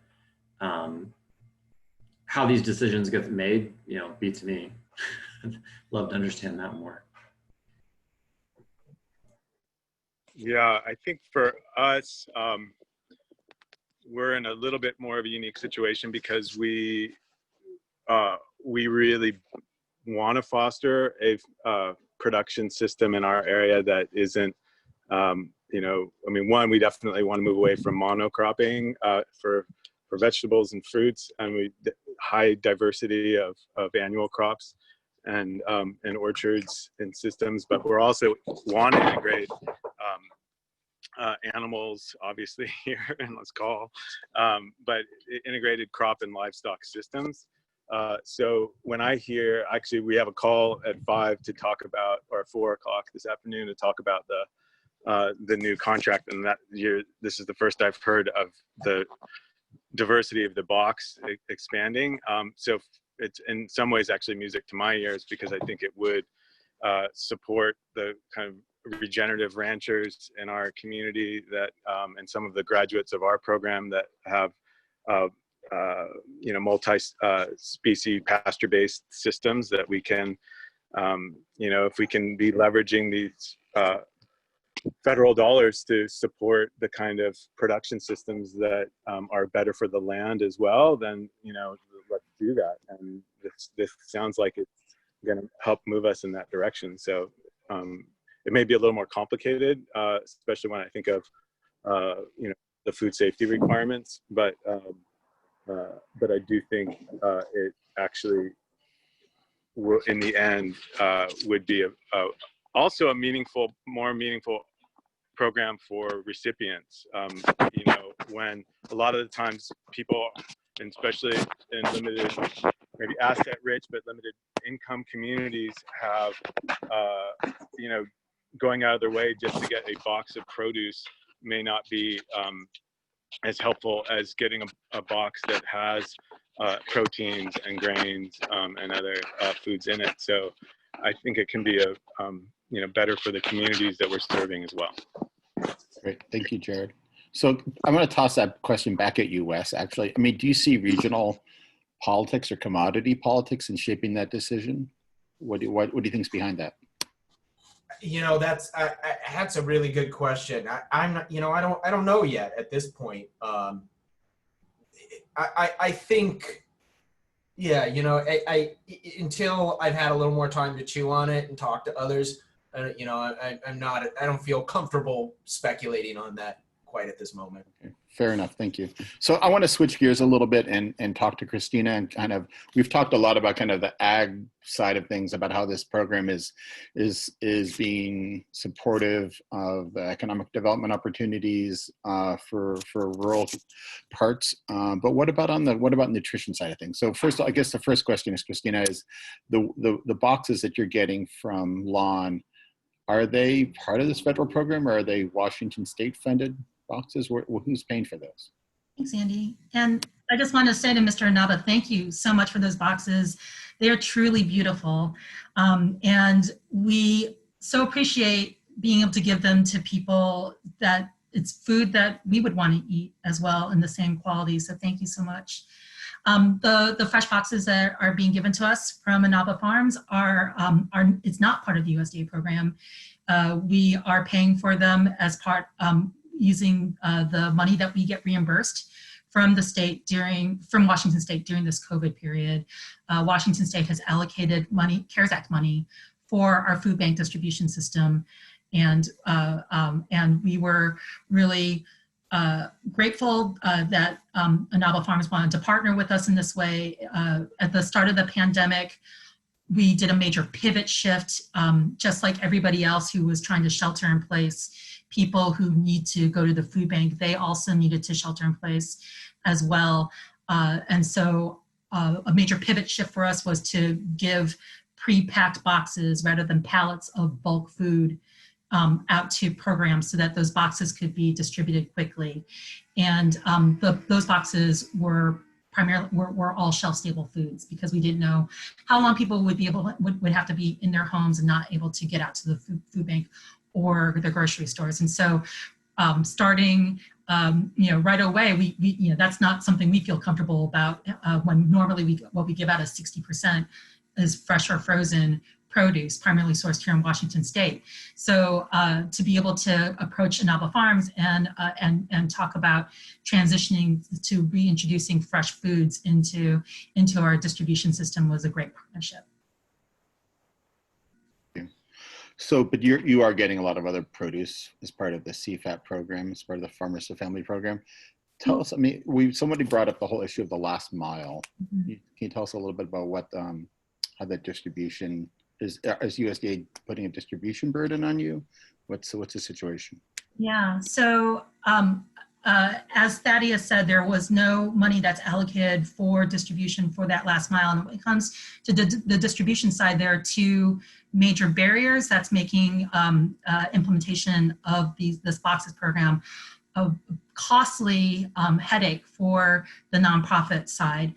How these decisions get made, beats me. Love to understand that more. Yeah, I think for us, we're in a little bit more of a unique situation because we really want to foster a production system in our area that isn't, one, we definitely want to move away from monocropping for vegetables and fruits, and high diversity of annual crops and orchards and systems, but we're also want to integrate animals, obviously here in Let's Call, but integrated crop and livestock systems. So when I hear, actually we have a call at 5 to talk about, or 4 o'clock this afternoon to talk about the new contract, and this is the first I've heard of the diversity of the box expanding. So it's in some ways actually music to my ears, because I think it would support the kind of regenerative ranchers in our community that and some of the graduates of our program that have multi-species pasture-based systems that we can if we can be leveraging these federal dollars to support the kind of production systems that are better for the land as well, then let's do that. And this sounds like it's going to help move us in that direction. So it may be a little more complicated, especially when I think of the food safety requirements, but I do think it actually will, in the end, would be also a more meaningful program for recipients. When a lot of the times people, and especially in limited, maybe asset-rich but limited income communities, have going out of their way just to get a box of produce may not be as helpful as getting a box that has proteins and grains and other foods in it. So I think it can be better for the communities that we're serving as well. Great, thank you, Jared. So I'm going to toss that question back at you, Wes. Actually, I mean, do you see regional politics or commodity politics in shaping that decision? What do you think's behind that? That's a really good question. I'm not, I don't know yet at this point. I think, I until I've had a little more time to chew on it and talk to others, I don't feel comfortable speculating on that quite at this moment. Okay. Fair enough. Thank you. So I want to switch gears a little bit and talk to Christina, and we've talked a lot about kind of the ag side of things, about how this program is being supportive of the economic development opportunities for rural parts. But what about nutrition side of things? So first, I guess the first question is, Christina, is the boxes that you're getting from Lawn, are they part of this federal program, or are they Washington State funded boxes? Who's paying for those? Thanks, Andy. And I just want to say to Mr. Inaba, thank you so much for those boxes. They are truly beautiful. And we so appreciate being able to give them to people that it's food that we would want to eat as well in the same quality. So thank you so much. The fresh boxes that are being given to us from Inaba Farms it's not part of the USDA program. We are paying for them as part, using the money that we get reimbursed from the state from Washington State during this COVID period. Washington State has allocated money, CARES Act money, for our food bank distribution system. And we were really grateful that Inaba Farms wanted to partner with us in this way. At the start of the pandemic, we did a major pivot shift, just like everybody else who was trying to shelter in place. People who need to go to the food bank, they also needed to shelter in place as well. And so a major pivot shift for us was to give pre-packed boxes rather than pallets of bulk food out to programs so that those boxes could be distributed quickly. And those boxes were all shelf-stable foods, because we didn't know how long people would have to be in their homes and not able to get out to the food bank or the grocery stores. And so starting right away, we that's not something we feel comfortable about when normally what we give out is 60% is fresh or frozen produce, primarily sourced here in Washington State. So to be able to approach Inaba Farms and talk about transitioning to reintroducing fresh foods into our distribution system was a great partnership. So, but you are getting a lot of other produce as part of the CFAP program, as part of the Farmers to Family program. Tell us, I mean, somebody brought up the whole issue of the last mile. Mm-hmm. Can you tell us a little bit about what, how that distribution is USDA putting a distribution burden on you? What's the situation? Yeah, so as Thaddeus said, there was no money that's allocated for distribution for that last mile. And when it comes to the distribution side, there are two major barriers that's making implementation of this boxes program a costly headache for the nonprofit side.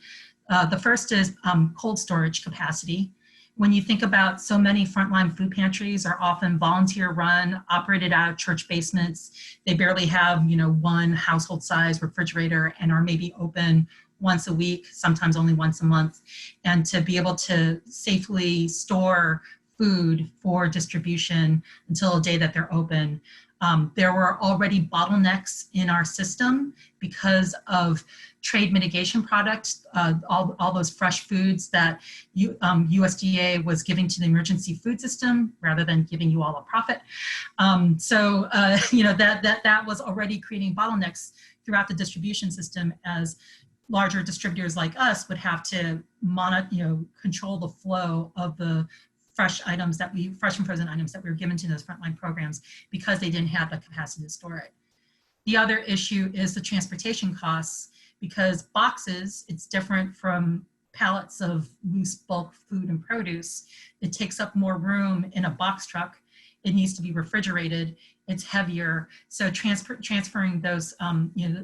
The first is cold storage capacity. When you think about so many frontline food pantries are often volunteer run, operated out of church basements. They barely have, one household size refrigerator and are maybe open once a week, sometimes only once a month. And to be able to safely store food for distribution until the day that they're open There were already bottlenecks in our system because of trade mitigation products, all those fresh foods that USDA was giving to the emergency food system rather than giving you all a profit. That was already creating bottlenecks throughout the distribution system, as larger distributors like us would have to control the flow of the fresh and frozen items that we were given to those frontline programs because they didn't have the capacity to store it. The other issue is the transportation costs, because boxes, it's different from pallets of loose bulk food and produce. It takes up more room in a box truck. It needs to be refrigerated. It's heavier. So transferring those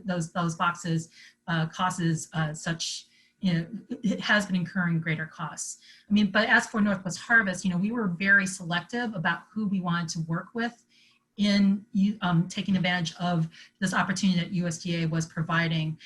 those boxes causes it has been incurring greater costs. I mean, but as for Northwest Harvest, we were very selective about who we wanted to work with in taking advantage of this opportunity that USDA was providing.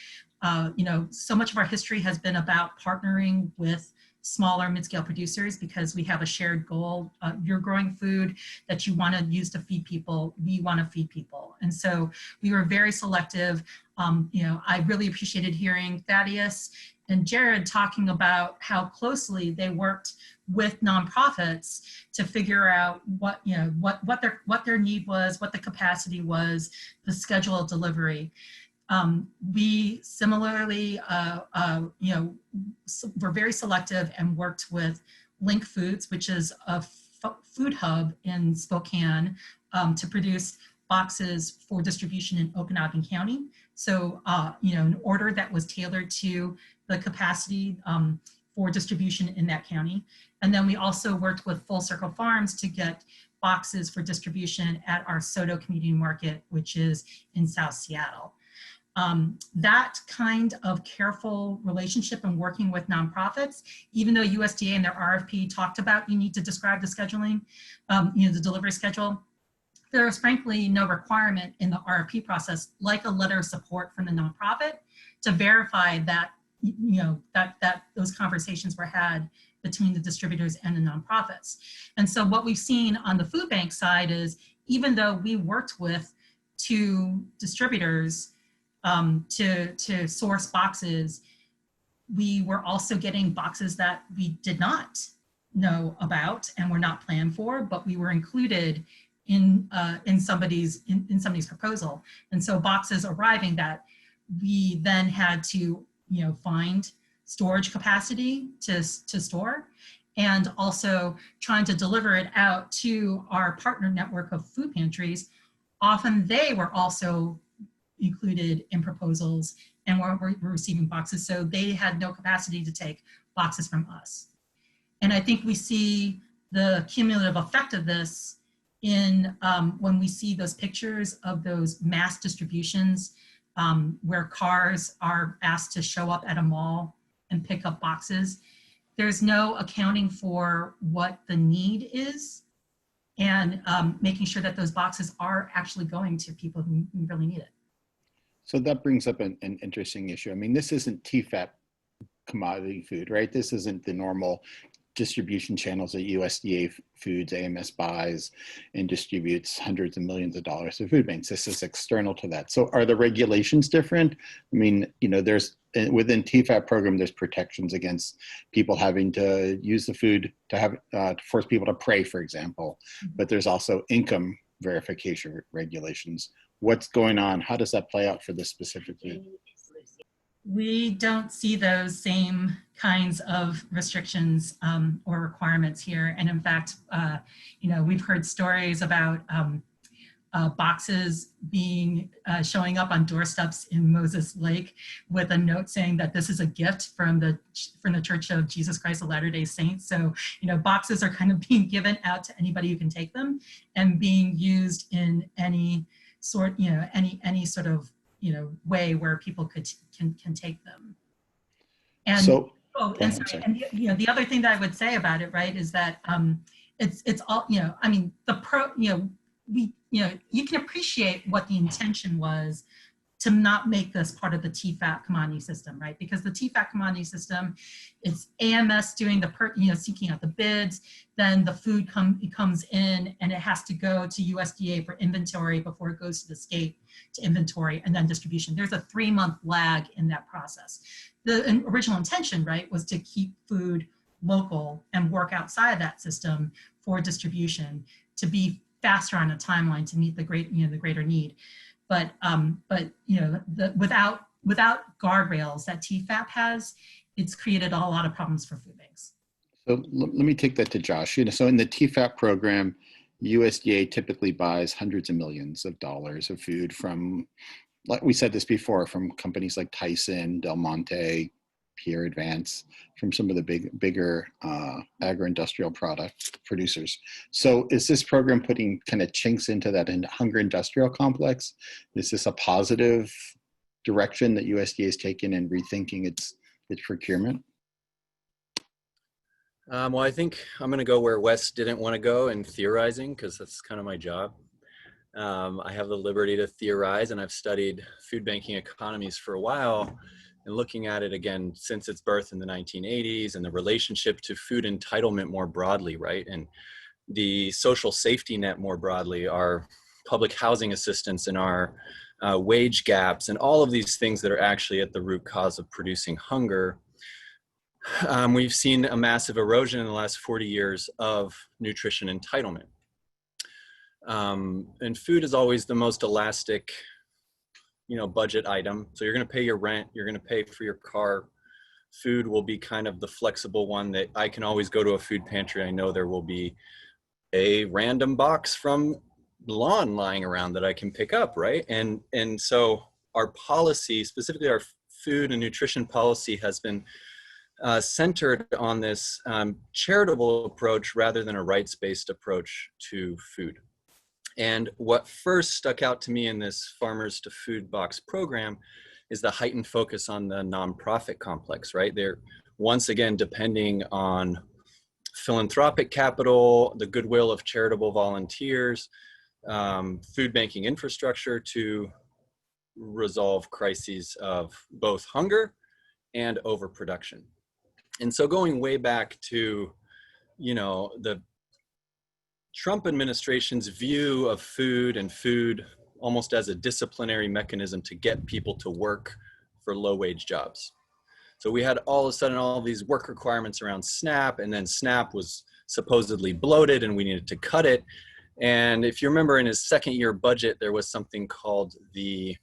So much of our history has been about partnering with smaller mid-scale producers because we have a shared goal. You're growing food that you want to use to feed people. We want to feed people. And so we were very selective. I really appreciated hearing Thaddeus and Jared talking about how closely they worked with nonprofits to figure out what their need was, what the capacity was, the schedule of delivery. We similarly, were very selective and worked with Link Foods, which is a food hub in Spokane, to produce boxes for distribution in Okanogan County. So, an order that was tailored to the capacity for distribution in that county. And then we also worked with Full Circle Farms to get boxes for distribution at our Soto Community Market, which is in South Seattle. That kind of careful relationship and working with nonprofits, even though USDA in their RFP talked about you need to describe the scheduling, the delivery schedule, there is frankly no requirement in the RFP process, like a letter of support from the nonprofit, to verify that that those conversations were had between the distributors and the nonprofits. And so what we've seen on the food bank side is, even though we worked with 2 distributors to source boxes, we were also getting boxes that we did not know about and were not planned for, but we were included in somebody's proposal. And so boxes arriving that we then had to find storage capacity to store, and also trying to deliver it out to our partner network of food pantries. Often they were also included in proposals and were receiving boxes, so they had no capacity to take boxes from us. And I think we see the cumulative effect of this in when we see those pictures of those mass distributions where cars are asked to show up at a mall and pick up boxes. There's no accounting for what the need is, and making sure that those boxes are actually going to people who really need it. So that brings up an interesting issue. I mean, this isn't TFAP commodity food, right? This isn't the normal distribution channels that USDA Foods, AMS buys and distributes hundreds of millions of dollars to food banks. This is external to that. So are the regulations different? I mean, there's within TFAP program, there's protections against people having to use the food to have to force people to pray, for example. But there's also income verification regulations. What's going on? How does that play out for this specific food? We don't see those same kinds of restrictions or requirements here. And in fact, we've heard stories about boxes being showing up on doorsteps in Moses Lake with a note saying that this is a gift from the Church of Jesus Christ of Latter-day Saints. So, boxes are kind of being given out to anybody who can take them and being used in any sort, any sort of way where people can take them. And so, and the other thing that I would say about it, right, is that it's all, I mean, you can appreciate what the intention was to not make this part of the TFAP commodity system, right? Because the TFAP commodity system, it's AMS doing the, seeking out the bids, then the food comes in and it has to go to USDA for inventory before it goes to the state to inventory and then distribution. There's a 3-month lag in that process. The original intention, right, was to keep food local and work outside of that system for distribution to be faster on a timeline to meet the greater need. But without guardrails that TFAP has, it's created a lot of problems for food banks. So let me take that to Josh. So in the TFAP program, USDA typically buys hundreds of millions of dollars of food from, like we said this before, from companies like Tyson, Del Monte, Pierre Advance, from some of the bigger agro-industrial product producers. So is this program putting kind of chinks into that hunger industrial complex? Is this a positive direction that USDA has taken in rethinking its procurement? Well, I think I'm going to go where Wes didn't want to go in theorizing, because that's kind of my job. I have the liberty to theorize, and I've studied food banking economies for a while, and looking at it again since its birth in the 1980s and the relationship to food entitlement more broadly, right? And the social safety net more broadly, our public housing assistance and our wage gaps and all of these things that are actually at the root cause of producing hunger. We've seen a massive erosion in the last 40 years of nutrition entitlement. And food is always the most elastic, budget item. So you're going to pay your rent, you're going to pay for your car. Food will be kind of the flexible one that I can always go to a food pantry. I know there will be a random box from lawn lying around that I can pick up, right? And so our policy, specifically our food and nutrition policy, has been centered on this charitable approach rather than a rights-based approach to food. And what first stuck out to me in this Farmers to Food Box program is the heightened focus on the nonprofit complex, right? They're once again depending on philanthropic capital, the goodwill of charitable volunteers, food banking infrastructure to resolve crises of both hunger and overproduction. And so going way back to, the Trump administration's view of food and food almost as a disciplinary mechanism to get people to work for low-wage jobs. So we had all of a sudden all these work requirements around SNAP, and then SNAP was supposedly bloated and we needed to cut it. And if you remember, in his second-year budget, there was something called the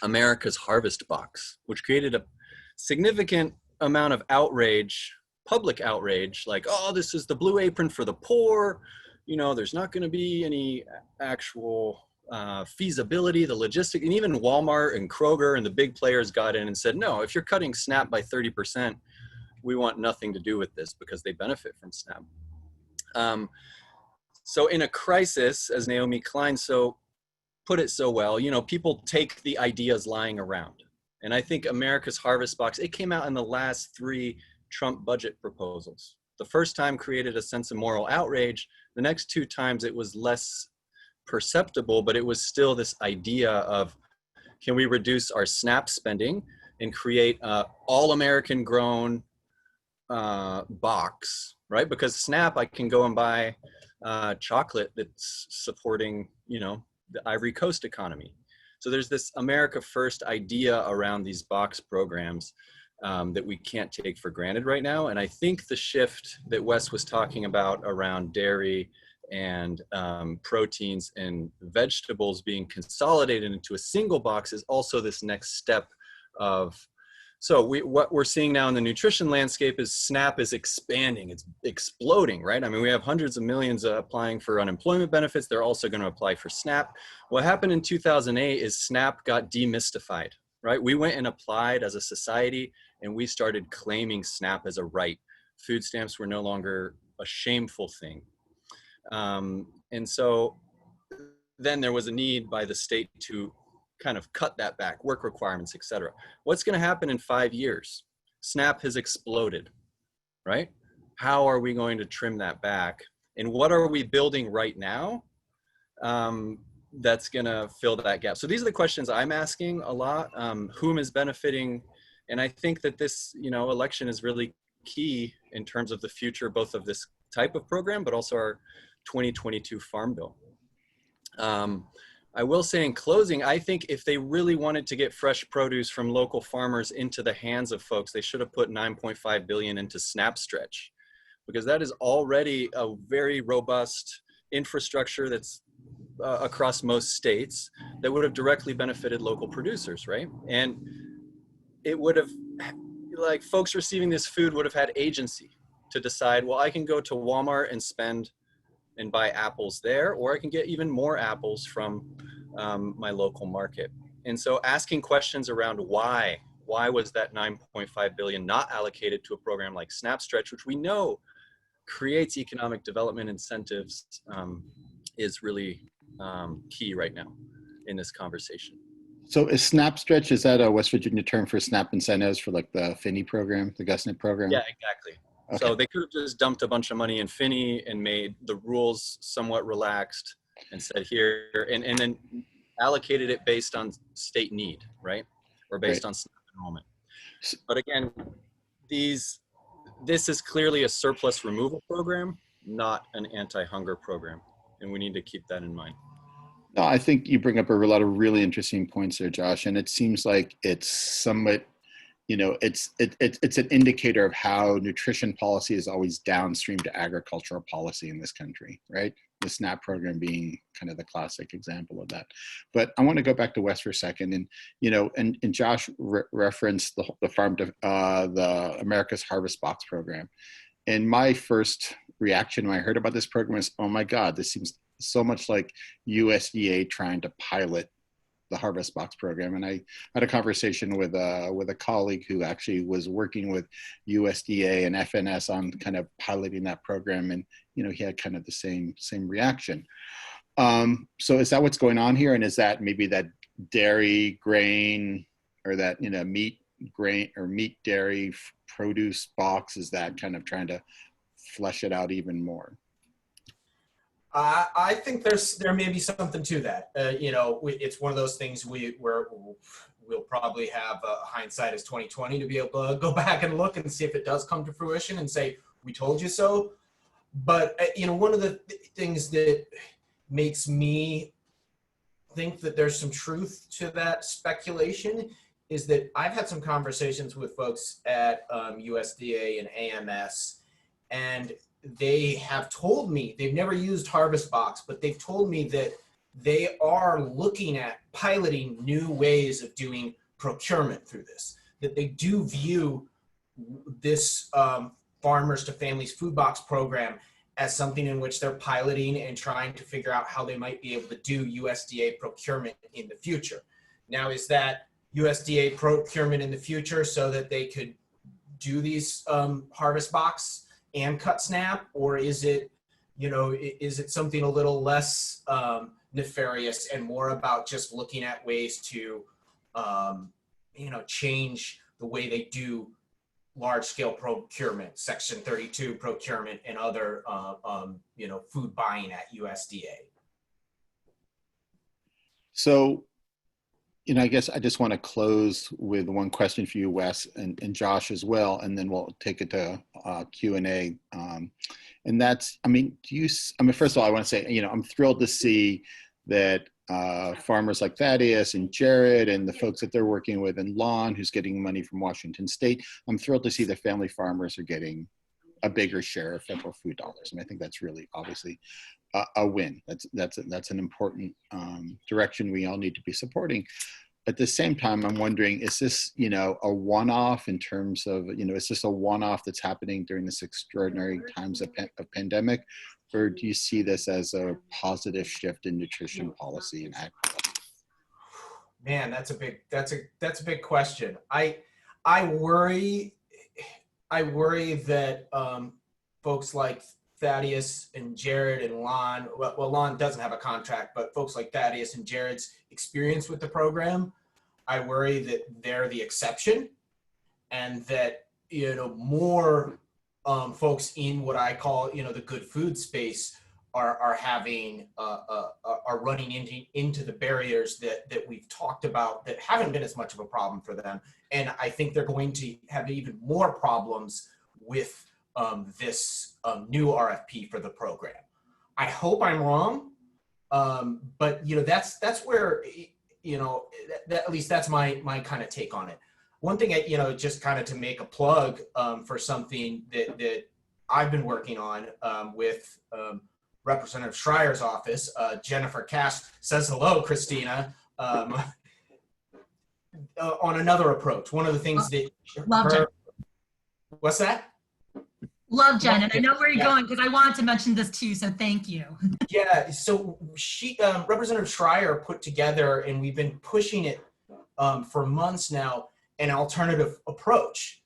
America's Harvest Box, which created a significant amount of outrage, public outrage, like, oh, this is the Blue Apron for the poor. There's not going to be any actual feasibility, the logistic, and even Walmart and Kroger and the big players got in and said, no, if you're cutting SNAP by 30%, we want nothing to do with this because they benefit from SNAP. So in a crisis, as Naomi Klein put it so well, people take the ideas lying around. And I think America's Harvest Box, it came out in the last 3 Trump budget proposals. The first time created a sense of moral outrage. The next 2 times it was less perceptible, but it was still this idea of, can we reduce our SNAP spending and create a all American grown box, right? Because SNAP, I can go and buy chocolate that's supporting, the Ivory Coast economy. So there's this America First idea around these box programs that we can't take for granted right now. And I think the shift that Wes was talking about around dairy and proteins and vegetables being consolidated into a single box is also this next step of, so what we're seeing now in the nutrition landscape is SNAP is expanding, it's exploding, right? I mean, we have hundreds of millions applying for unemployment benefits. They're also going to apply for SNAP. What happened in 2008 is SNAP got demystified, right? We went and applied as a society and we started claiming SNAP as a right. Food stamps were no longer a shameful thing. And so then there was a need by the state to kind of cut that back, work requirements, et cetera. What's going to happen in 5 years? SNAP has exploded, right? How are we going to trim that back? And what are we building right now? that's going to fill that gap. So these are the questions I'm asking a lot. Whom is benefiting? And I think that this, election is really key in terms of the future, both of this type of program, but also our 2022 Farm Bill. I will say in closing, I think if they really wanted to get fresh produce from local farmers into the hands of folks, they should have put $9.5 billion into SnapStretch, because that is already a very robust infrastructure that's across most states that would have directly benefited local producers, right? And it would have, like, folks receiving this food would have had agency to decide, well, I can go to Walmart and spend and buy apples there, or I can get even more apples from my local market. And so asking questions around why was that 9.5 billion not allocated to a program like SnapStretch, which we know creates economic development incentives, is really key right now in this conversation. So is SnapStretch, is that a West Virginia term for SNAP incentives for like the Finney program, the GusNIP program? Yeah, exactly. Okay. So they could have just dumped a bunch of money in Finney and made the rules somewhat relaxed and said here, and then allocated it based on state need, right? Or based on SNAP enrollment. But again, this is clearly a surplus removal program, not an anti-hunger program. And we need to keep that in mind. No, I think you bring up a lot of really interesting points there, Josh. And it seems like it's somewhat, it's an indicator of how nutrition policy is always downstream to agricultural policy in this country, right? The SNAP program being kind of the classic example of that. But I want to go back to Wes for a second, and and Josh referenced the America's Harvest Box program. And my first reaction when I heard about this program is, oh my God, this seems so much like USDA trying to pilot the Harvest Box program. And I had a conversation with a colleague who actually was working with USDA and FNS on kind of piloting that program, and he had kind of the same reaction. So is that what's going on here? And is that maybe that dairy, grain, or that meat, grain, or meat, dairy, produce box, is that kind of trying to flesh it out even more? I think there may be something to that. It's one of those things we'll probably have hindsight as 2020 to be able to go back and look and see if it does come to fruition and say, we told you so. But, one of the things that makes me think that there's some truth to that speculation is that I've had some conversations with folks at USDA and AMS, and they have told me, they've never used Harvest Box, but they've told me that they are looking at piloting new ways of doing procurement through this, that they do view this Farmers to Families Food Box program as something in which they're piloting and trying to figure out how they might be able to do USDA procurement in the future. Now, is that USDA procurement in the future so that they could do these Harvest Box and cut SNAP, or is it, is it something a little less nefarious and more about just looking at ways to, change the way they do large-scale procurement, Section 32 procurement, and other, food buying at USDA? So, I guess I just want to close with one question for you, Wes, and Josh as well, and then we'll take it to Q&A. And that's, first of all, I want to say, I'm thrilled to see that farmers like Thaddeus and Jared and the folks that they're working with, and Lon, who's getting money from Washington State, I'm thrilled to see that family farmers are getting a bigger share of federal food dollars. And I think that's really obviously a win. That's an important direction we all need to be supporting. At the same time, I'm wondering, is this, a one-off in terms of, is this a one-off that's happening during this extraordinary times of pandemic, or do you see this as a positive shift in nutrition policy and agriculture? Man, that's a big question. I worry that folks like Thaddeus and Jared and Lon, well, Lon doesn't have a contract, but folks like Thaddeus and Jared's experience with the program, I worry that they're the exception, and that, more folks in what I call, the good food space are having are running into the barriers that we've talked about that haven't been as much of a problem for them, and I think they're going to have even more problems with this new RFP for the program. I hope I'm wrong, but that's where at least that's my kind of take on it. One thing, just kind of to make a plug for something that I've been working on with Representative Schreier's office. Jennifer Cash says hello, Christina. On another approach, one of the things that Love Jen. What's that? Love Jen, and I know where you're going because I wanted to mention this too, so thank you. Yeah, so she, Representative Schreier put together, and we've been pushing it for months now, an alternative approach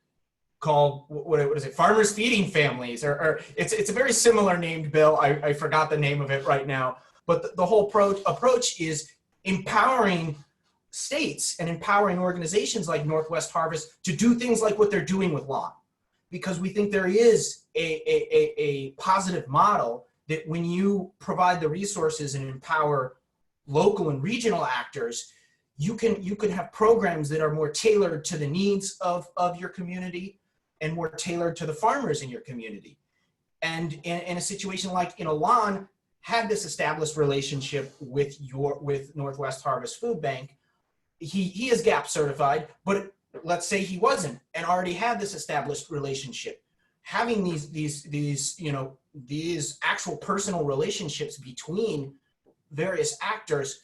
called, what is it, Farmers Feeding Families, or it's a very similar named bill. I forgot the name of it right now, but the whole approach is empowering states and empowering organizations like Northwest Harvest to do things like what they're doing with LAN, because we think there is a positive model that when you provide the resources and empower local and regional actors, you can have programs that are more tailored to the needs of your community and more tailored to the farmers in your community. And in a situation like LAN had this established relationship with Northwest Harvest Food Bank. He is GAP certified, but let's say he wasn't and already had this established relationship. Having these actual personal relationships between various actors,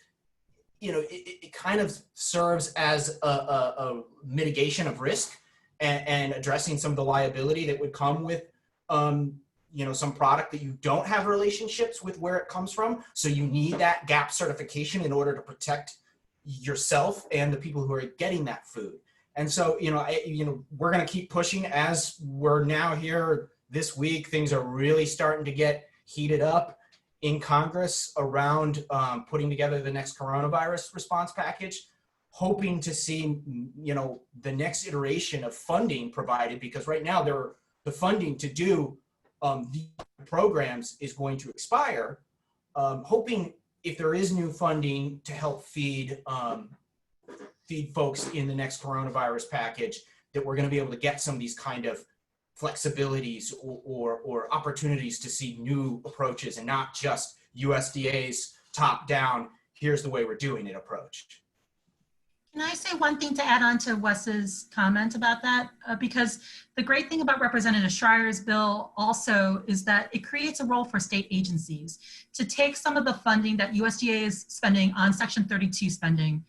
it kind of serves as a mitigation of risk and addressing some of the liability that would come with, some product that you don't have relationships with where it comes from. So you need that GAP certification in order to protect yourself and the people who are getting that food. And so, we're going to keep pushing as we're now here this week. Things are really starting to get heated up in Congress around putting together the next coronavirus response package, hoping to see, the next iteration of funding provided, because right now the funding to do the programs is going to expire. Hoping if there is new funding to help feed folks in the next coronavirus package, that we're going to be able to get some of these kind of flexibilities or opportunities to see new approaches and not just USDA's top down, here's the way we're doing it approach. Can I say one thing to add on to Wes's comment about that? Because the great thing about Representative Schreier's bill also is that it creates a role for state agencies to take some of the funding that USDA is spending on Section 32 spending,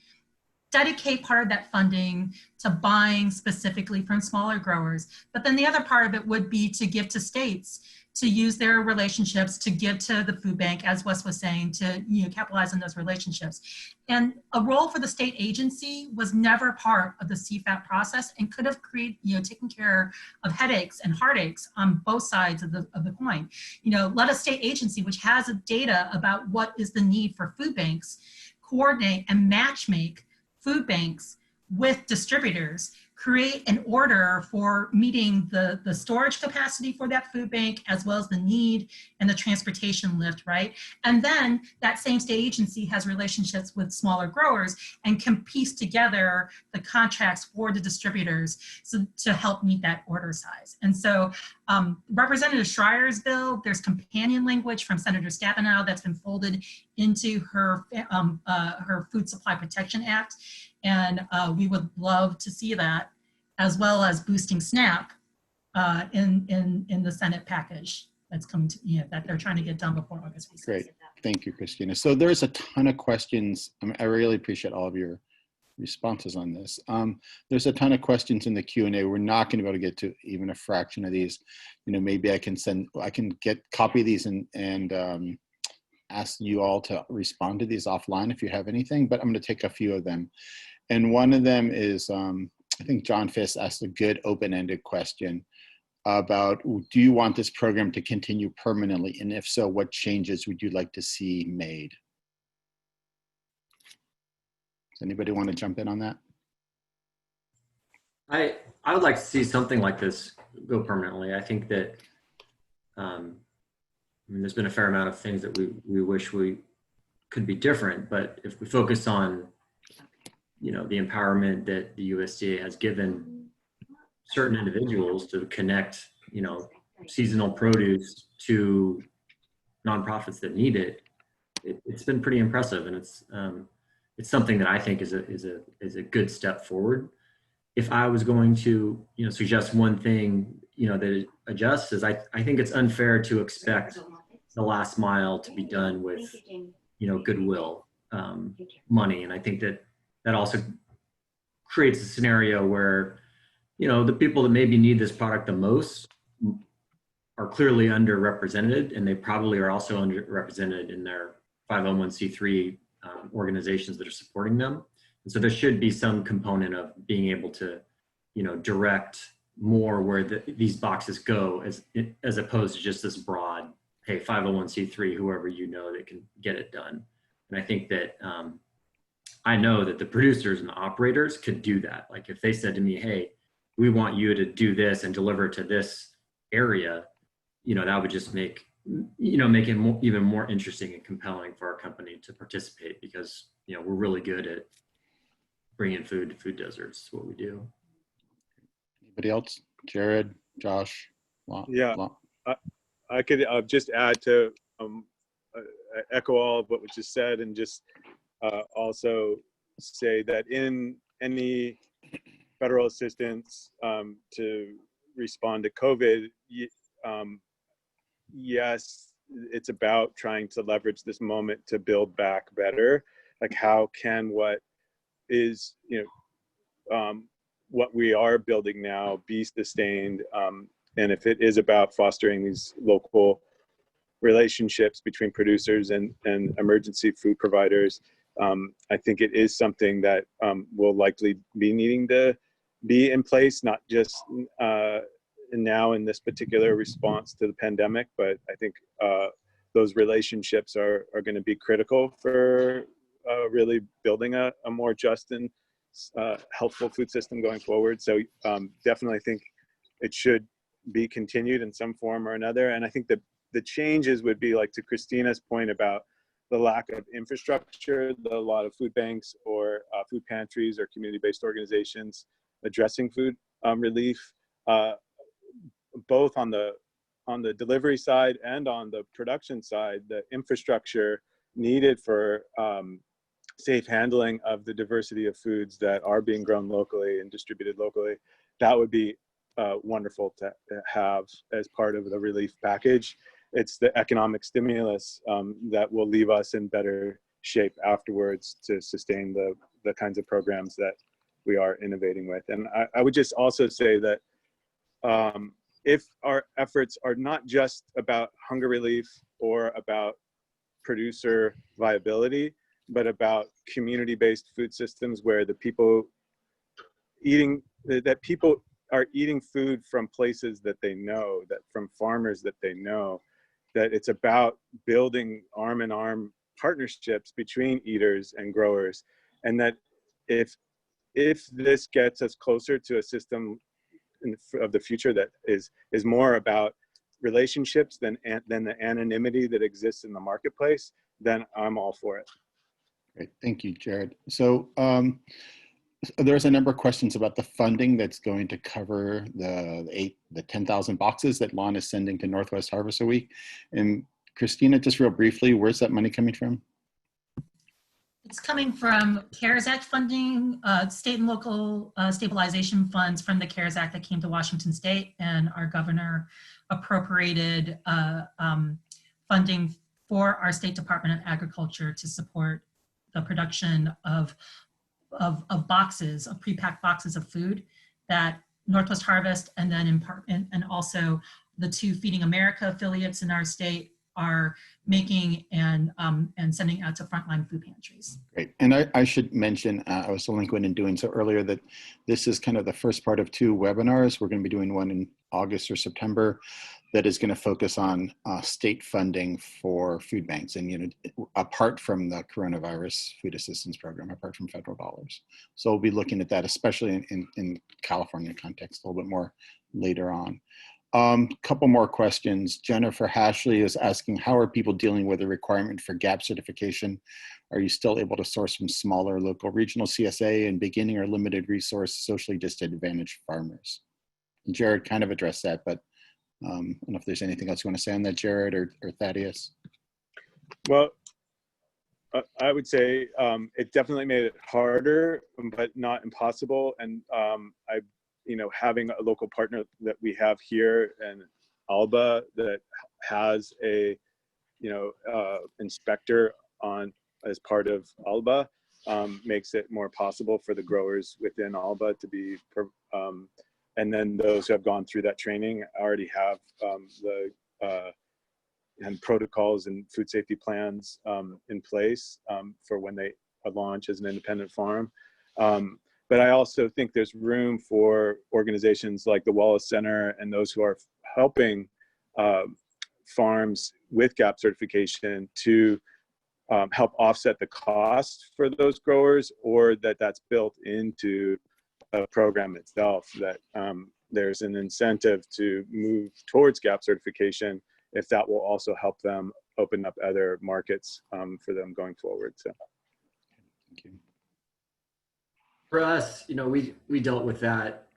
dedicate part of that funding to buying specifically from smaller growers. But then the other part of it would be to give to states to use their relationships to give to the food bank, as Wes was saying, to capitalize on those relationships. And a role for the state agency was never part of the CFAP process and could have taken care of headaches and heartaches on both sides of the coin. Let a state agency, which has data about what is the need for food banks, coordinate and match make food banks with distributors, create an order for meeting the storage capacity for that food bank, as well as the need and the transportation lift, right? And then that same state agency has relationships with smaller growers and can piece together the contracts for the distributors to help meet that order size. And so Representative Schreier's bill, there's companion language from Senator Stabenow that's been folded into her Food Supply Protection Act. And we would love to see that, as well as boosting SNAP in the Senate package that's coming to, that they're trying to get done before August 6th. Great. Thank you, Christina. So there's a ton of questions. I really appreciate all of your responses on this. There's a ton of questions in the Q&A. We're not going to be able to get to even a fraction of these. Maybe I can copy these and ask you all to respond to these offline if you have anything, but I'm going to take a few of them. And one of them is, I think John Fisk asked a good open-ended question about, do you want this program to continue permanently? And if so, what changes would you like to see made? Does anybody want to jump in on that? I would like to see something like this go permanently. I think that mean, there's been a fair amount of things that we wish we could be different, but if we focus on, you know, the empowerment that the USDA has given certain individuals to connect, you know, seasonal produce to nonprofits that need it, it's been pretty impressive, and it's something that I think is a good step forward. If I was going to, you know, suggest one thing, you know, that it adjusts is I think it's unfair to expect the last mile to be done with, you know, goodwill money, and I think that also creates a scenario where, you know, the people that maybe need this product the most are clearly underrepresented, and they probably are also underrepresented in their 501c3 organizations that are supporting them. And so there should be some component of being able to, you know, direct more where these boxes go, as opposed to just this broad, hey, 501c3, whoever you know that can get it done. And I think that I know that the producers and the operators could do that. Like if they said to me, hey, we want you to do this and deliver to this area, you know, that would just make it even more interesting and compelling for our company to participate, because, you know, we're really good at bringing food to food deserts. It's what we do. Anybody else? Jared, Josh? Yeah, I could just add to echo all of what was just said, and just also say that in any federal assistance to respond to COVID, yes, it's about trying to leverage this moment to build back better. Like, how can what is, you know, what we are building now be sustained? And if it is about fostering these local relationships between producers and emergency food providers, I think it is something that will likely be needing to be in place, not just now in this particular response to the pandemic, but I think those relationships are going to be critical for really building a more just and helpful food system going forward. So definitely think it should be continued in some form or another. And I think that the changes would be, like to Christina's point about the lack of infrastructure, a lot of food banks or food pantries or community-based organizations addressing food relief, both on the delivery side and on the production side. The infrastructure needed for safe handling of the diversity of foods that are being grown locally and distributed locally, that would be wonderful to have as part of the relief package. It's the economic stimulus that will leave us in better shape afterwards to sustain the kinds of programs that we are innovating with. And I would just also say that if our efforts are not just about hunger relief or about producer viability, but about community-based food systems where the people people are eating food from places that they know, that from farmers that they know, that it's about building arm in arm partnerships between eaters and growers. And that if this gets us closer to a system of the future that is more about relationships than the anonymity that exists in the marketplace, then I'm all for it. Great, thank you, Jared. So there's a number of questions about the funding that's going to cover the 10,000 boxes that Lon is sending to Northwest Harvest a week. And Christina, just real briefly, where's that money coming from? It's coming from CARES Act funding, state and local stabilization funds from the CARES Act that came to Washington State, and our governor appropriated funding for our State Department of Agriculture to support the production of boxes, of pre-packed boxes of food that Northwest Harvest and then and also the two Feeding America affiliates in our state are making and sending out to frontline food pantries. Great. And I should mention, I was delinquent in doing so earlier, that this is kind of the first part of 2 webinars. We're going to be doing one in August or September that is going to focus on state funding for food banks, and, you know, apart from the coronavirus food assistance program, apart from federal dollars. So we'll be looking at that, especially in California context, a little bit more later on. Couple more questions. Jennifer Hashley is asking, how are people dealing with the requirement for GAP certification? Are you still able to source from smaller local regional CSA and beginning or limited resource socially disadvantaged farmers? And Jared kind of addressed that, but I don't know if there's anything else you want to say on that, Jared or Thaddeus. Well, I would say it definitely made it harder, but not impossible. And having a local partner that we have here in Alba that has a, inspector on as part of Alba makes it more possible for the growers within Alba to be, and then those who have gone through that training already have and protocols and food safety plans in place for when they launch as an independent farm. But I also think there's room for organizations like the Wallace Center and those who are helping farms with GAP certification to help offset the cost for those growers, or that's built into a program itself, that there's an incentive to move towards GAP certification if that will also help them open up other markets for them going forward. So, thank you. For us, we dealt with that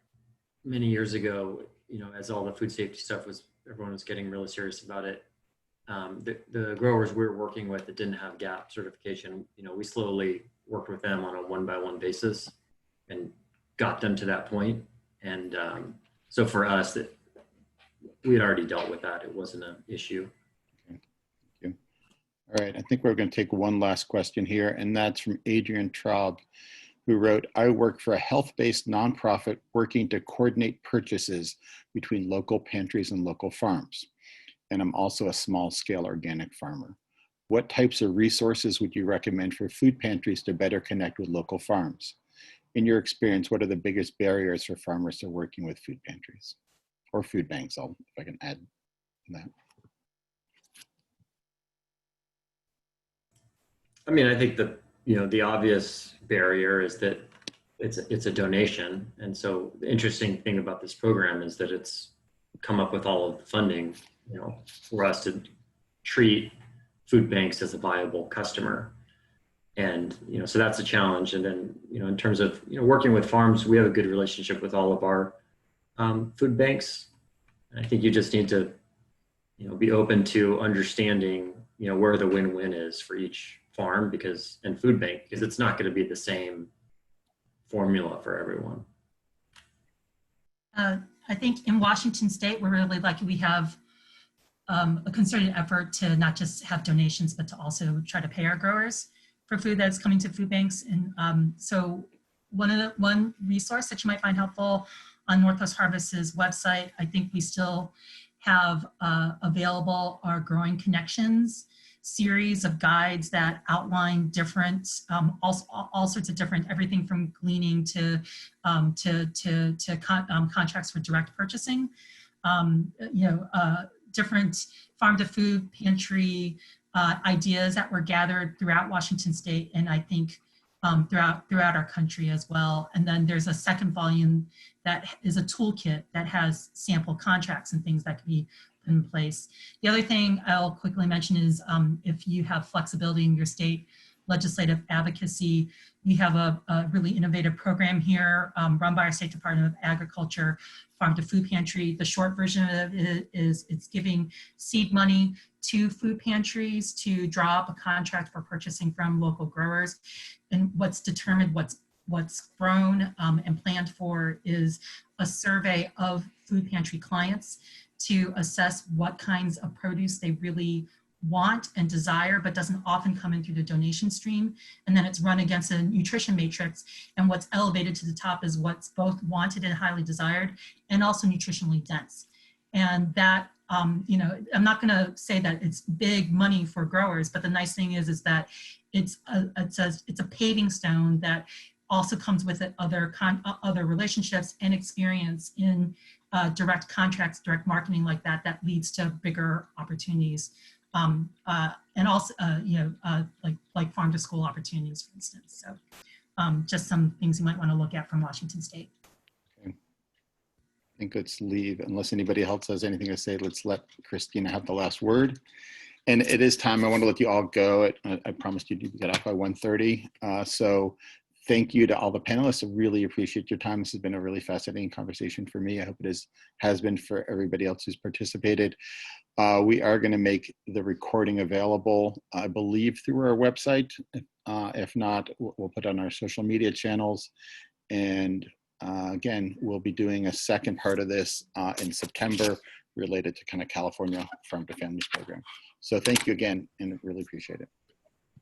many years ago, as all the food safety stuff everyone was getting really serious about it. The growers we were working with that didn't have GAP certification, we slowly worked with them on a one-by-one basis and got them to that point. And so for us, that we had already dealt with that. It wasn't an issue. Okay. Thank you. All right, I think we're going to take one last question here, and that's from Adrian Traub, who wrote, I work for a health-based nonprofit working to coordinate purchases between local pantries and local farms. And I'm also a small-scale organic farmer. What types of resources would you recommend for food pantries to better connect with local farms? In your experience, what are the biggest barriers for farmers to working with food pantries or food banks? If I can add that. I mean, I think the obvious barrier is that it's a donation. And so the interesting thing about this program is that it's come up with all of the funding, for us to treat food banks as a viable customer. And, so that's a challenge. And then, in terms of, working with farms, we have a good relationship with all of our food banks. And I think you just need to, be open to understanding, where the win-win is for each farm and food bank, because it's not going to be the same formula for everyone. I think in Washington State, we're really lucky we have a concerted effort to not just have donations, but to also try to pay our growers for food that's coming to food banks. And so one resource that you might find helpful on Northwest Harvest's website, I think we still have available our Growing Connections series of guides that outline different, all sorts of different, everything from gleaning to contracts for direct purchasing, different farm to food pantry ideas that were gathered throughout Washington State, and I think throughout our country as well. And then there's a second volume that is a toolkit that has sample contracts and things that can be put in place. The other thing I'll quickly mention is if you have flexibility in your state legislative advocacy, we have a really innovative program here run by our State Department of Agriculture, Farm to Food Pantry. The short version of it is it's giving seed money to food pantries to draw up a contract for purchasing from local growers. And what's determined, what's grown and planned for is a survey of food pantry clients to assess what kinds of produce they really want and desire, but doesn't often come in through the donation stream. And then it's run against a nutrition matrix. And what's elevated to the top is what's both wanted and highly desired, and also nutritionally dense. And that, I'm not gonna say that it's big money for growers, but the nice thing is that it's a paving stone that also comes with it other relationships and experience in direct contracts, direct marketing like that leads to bigger opportunities. And also, like farm to school opportunities, for instance. So just some things you might want to look at from Washington State. Okay. think let's leave, unless anybody else has anything to say, let's let Christina have the last word. And it is time. I want to let you all go. I promised you to get off by 1:30. So thank you to all the panelists. I really appreciate your time. This has been a really fascinating conversation for me. I hope it has been for everybody else who's participated. We are going to make the recording available, I believe, through our website. If not, we'll put it on our social media channels. And again, we'll be doing a second part of this in September related to kind of California Farm to Families program. So thank you again, and really appreciate it.